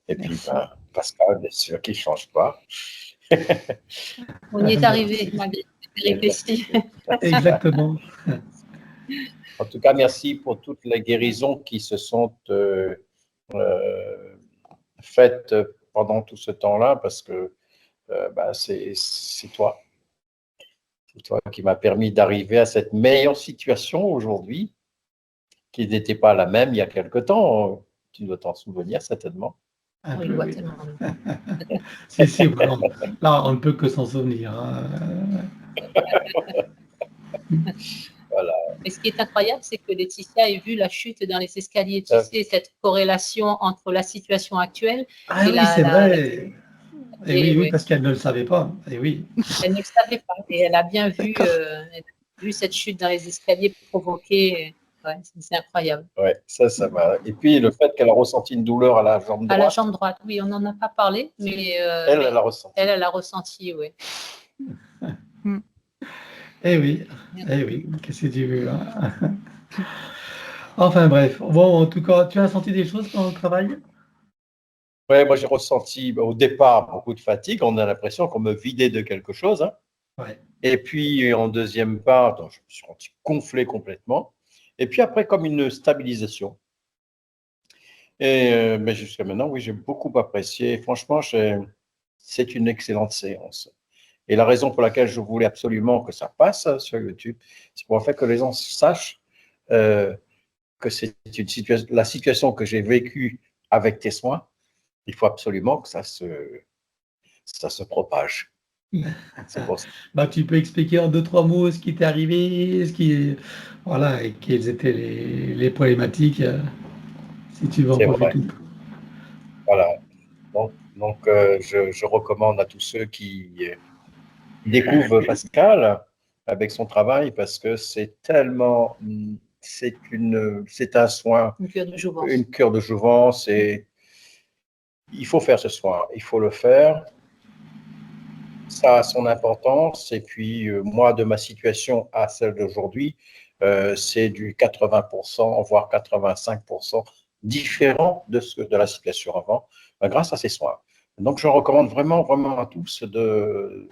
Et puis Merci. ben, Pascal, bien sûr, qui ne change pas. On y est Merci. arrivé, malgré les péripéties. Exactement. En tout cas, merci pour toutes les guérisons qui se sont faites pendant tout ce temps-là parce que c'est toi. C'est toi qui m'as permis d'arriver à cette meilleure situation aujourd'hui, qui n'était pas la même il y a quelque temps. Tu dois t'en souvenir certainement. Un Oui, peu, voit oui. tellement. Si, voilà. Là, on ne peut que s'en souvenir, hein. Voilà. Mais ce qui est incroyable, c'est que Laetitia ait vu la chute dans les escaliers. Tu Ah. sais, cette corrélation entre la situation actuelle Ah et oui, c'est vrai. Et oui, oui, oui. parce qu'elle ne le savait pas. Et oui. Elle ne le savait pas. Et elle a bien vu, D'accord. elle a vu cette chute dans les escaliers provoquée. Ouais, c'est incroyable. Ouais, ça va. Et puis le fait qu'elle a ressenti une douleur à la jambe À la droite, jambe droite, oui, on n'en a pas parlé, mais elle l'a ressenti. elle a ressenti, oui. Eh oui, eh oui, qu'est-ce que tu veux, hein. Enfin bref, bon, en tout cas, tu as senti des choses pendant le travail? Ouais, moi j'ai ressenti au départ beaucoup de fatigue. On a l'impression qu'on me vidait de quelque chose, hein. Ouais. Et puis en deuxième part, je me suis senti gonflé complètement. Et puis après, comme une stabilisation. Et mais jusqu'à maintenant, oui, j'ai beaucoup apprécié. Franchement, c'est une excellente séance. Et la raison pour laquelle je voulais absolument que ça passe sur YouTube, c'est pour le fait que les gens sachent que c'est la situation que j'ai vécue avec tes soins. Il faut absolument que ça se propage. C'est pour ça. Bah, tu peux expliquer en 2-3 mots ce qui t'est arrivé, voilà, et quelles étaient les problématiques, si tu veux en C'est vrai. profiter. Voilà. Donc je recommande à tous ceux qui découvrent Pascal avec son travail parce que c'est tellement, c'est un soin, Une cure de jouvence. une cure de jouvence et il faut faire ce soin, il faut le faire. Ça a son importance et puis moi, de ma situation à celle d'aujourd'hui, c'est du 80%, voire 85% différent de la situation avant, grâce à ces soins. Donc, je recommande vraiment, vraiment à tous de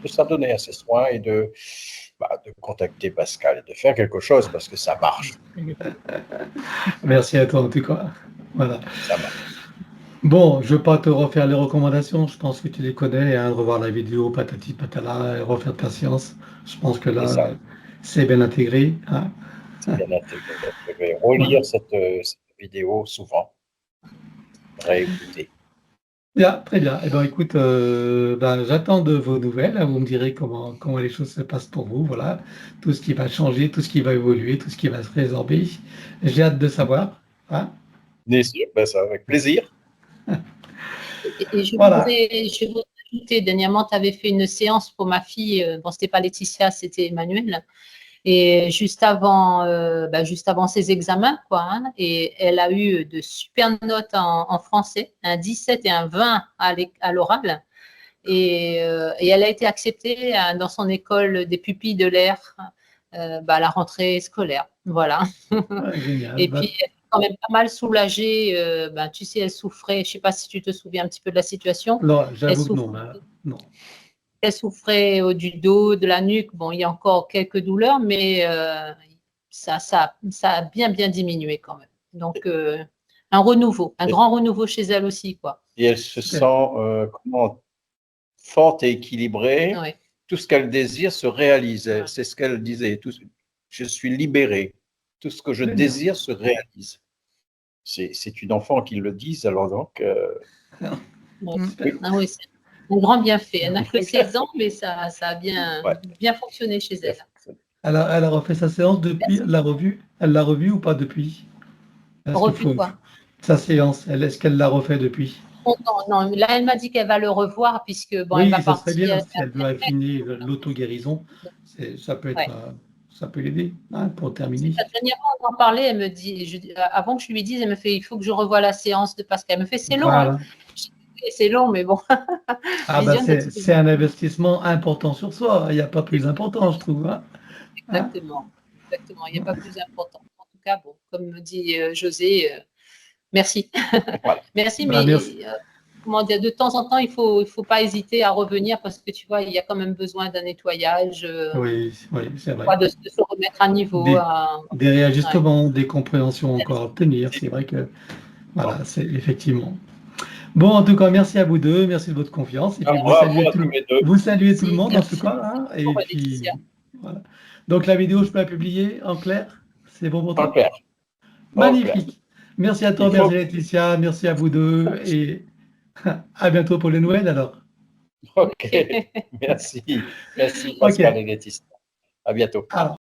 s'adonner à ces soins et de contacter Pascal et de faire quelque chose parce que ça marche. Merci à toi en tout cas. Voilà. Ça marche. Bon, je ne vais pas te refaire les recommandations, je pense que tu les connais, hein, revoir la vidéo, patati patala, et refaire patience. Je pense que C'est ça. là, c'est bien intégré, hein. C'est bien intégré. Donc, je vais relire cette vidéo souvent, réécouter. Bien, très bien. Eh ben, écoute, j'attends de vos nouvelles, hein. Vous me direz comment les choses se passent pour vous. Voilà, tout ce qui va changer, tout ce qui va évoluer, tout ce qui va se résorber. J'ai hâte de savoir, hein. Bien sûr, ça avec plaisir. Et je Voilà. voudrais ajouter, dernièrement, tu avais fait une séance pour ma fille, bon, c'était pas Laetitia, c'était Emmanuel, et juste avant ses examens, quoi, hein, et elle a eu de super notes en français, un 17 et un 20 à l'oral, et elle a été acceptée dans son école des pupilles de l'air à la rentrée scolaire, voilà. Ouais, génial. Et puis, elle est quand même pas mal soulagée. Tu sais, elle souffrait, je ne sais pas si tu te souviens un petit peu de la situation. Non, j'avoue Elle que non, non. Elle souffrait du dos, de la nuque. Bon, il y a encore quelques douleurs, mais ça a bien diminué quand même. Donc, un renouveau, un grand renouveau chez elle aussi, quoi. Et elle se sent forte et équilibrée. Ouais. Tout ce qu'elle désire se réalise. Ouais. C'est ce qu'elle disait. Je suis libérée. Tout ce que je désire se réalise. C'est une enfant qui le dit, alors donc. Oui, c'est un grand bienfait. Elle n'a que 16 ans, mais ça a bien fonctionné chez elle. Elle a refait sa séance depuis, elle l'a revue ou pas depuis? Revue quoi? Sa séance, est-ce qu'elle l'a refait depuis? Non, là elle m'a dit qu'elle va le revoir puisque bon, Oui, elle va ça serait bien partir. si elle veut affiner l'auto-guérison, ça peut l'aider, hein, pour terminer. La dernière fois on en parlait, elle me dit, avant que je lui dise, elle me fait, il faut que je revoie la séance de Pascal. Elle me fait, c'est long, Voilà. hein. C'est long, mais bon. C'est un investissement important sur soi. Il n'y a pas plus important, je trouve, hein. Exactement. Il n'y a pas plus important. En tout cas, bon, comme me dit José, merci. Voilà. Merci, Bah, mais merci. comment dire, de temps en temps, il faut pas hésiter à revenir parce que tu vois, il y a quand même besoin d'un nettoyage, Oui, c'est vrai. de se remettre à niveau. Des réajustements, des compréhensions encore à obtenir. C'est vrai que, voilà, c'est effectivement. Bon, en tout cas, merci à vous deux, merci de votre confiance. Et puis, Bravo à tous les deux. vous saluez tout le Si, monde, en merci. tout cas. Hein, et Bonjour, puis, Laetitia. voilà. Donc, la vidéo, je peux la publier en clair? C'est bon pour En toi? clair. Magnifique. Merci à toi, Il faut- merci Laetitia, merci à vous deux. Et à bientôt pour les Noël, alors. Ok. Merci. Merci Pascal et Laetitia. À bientôt. Alors.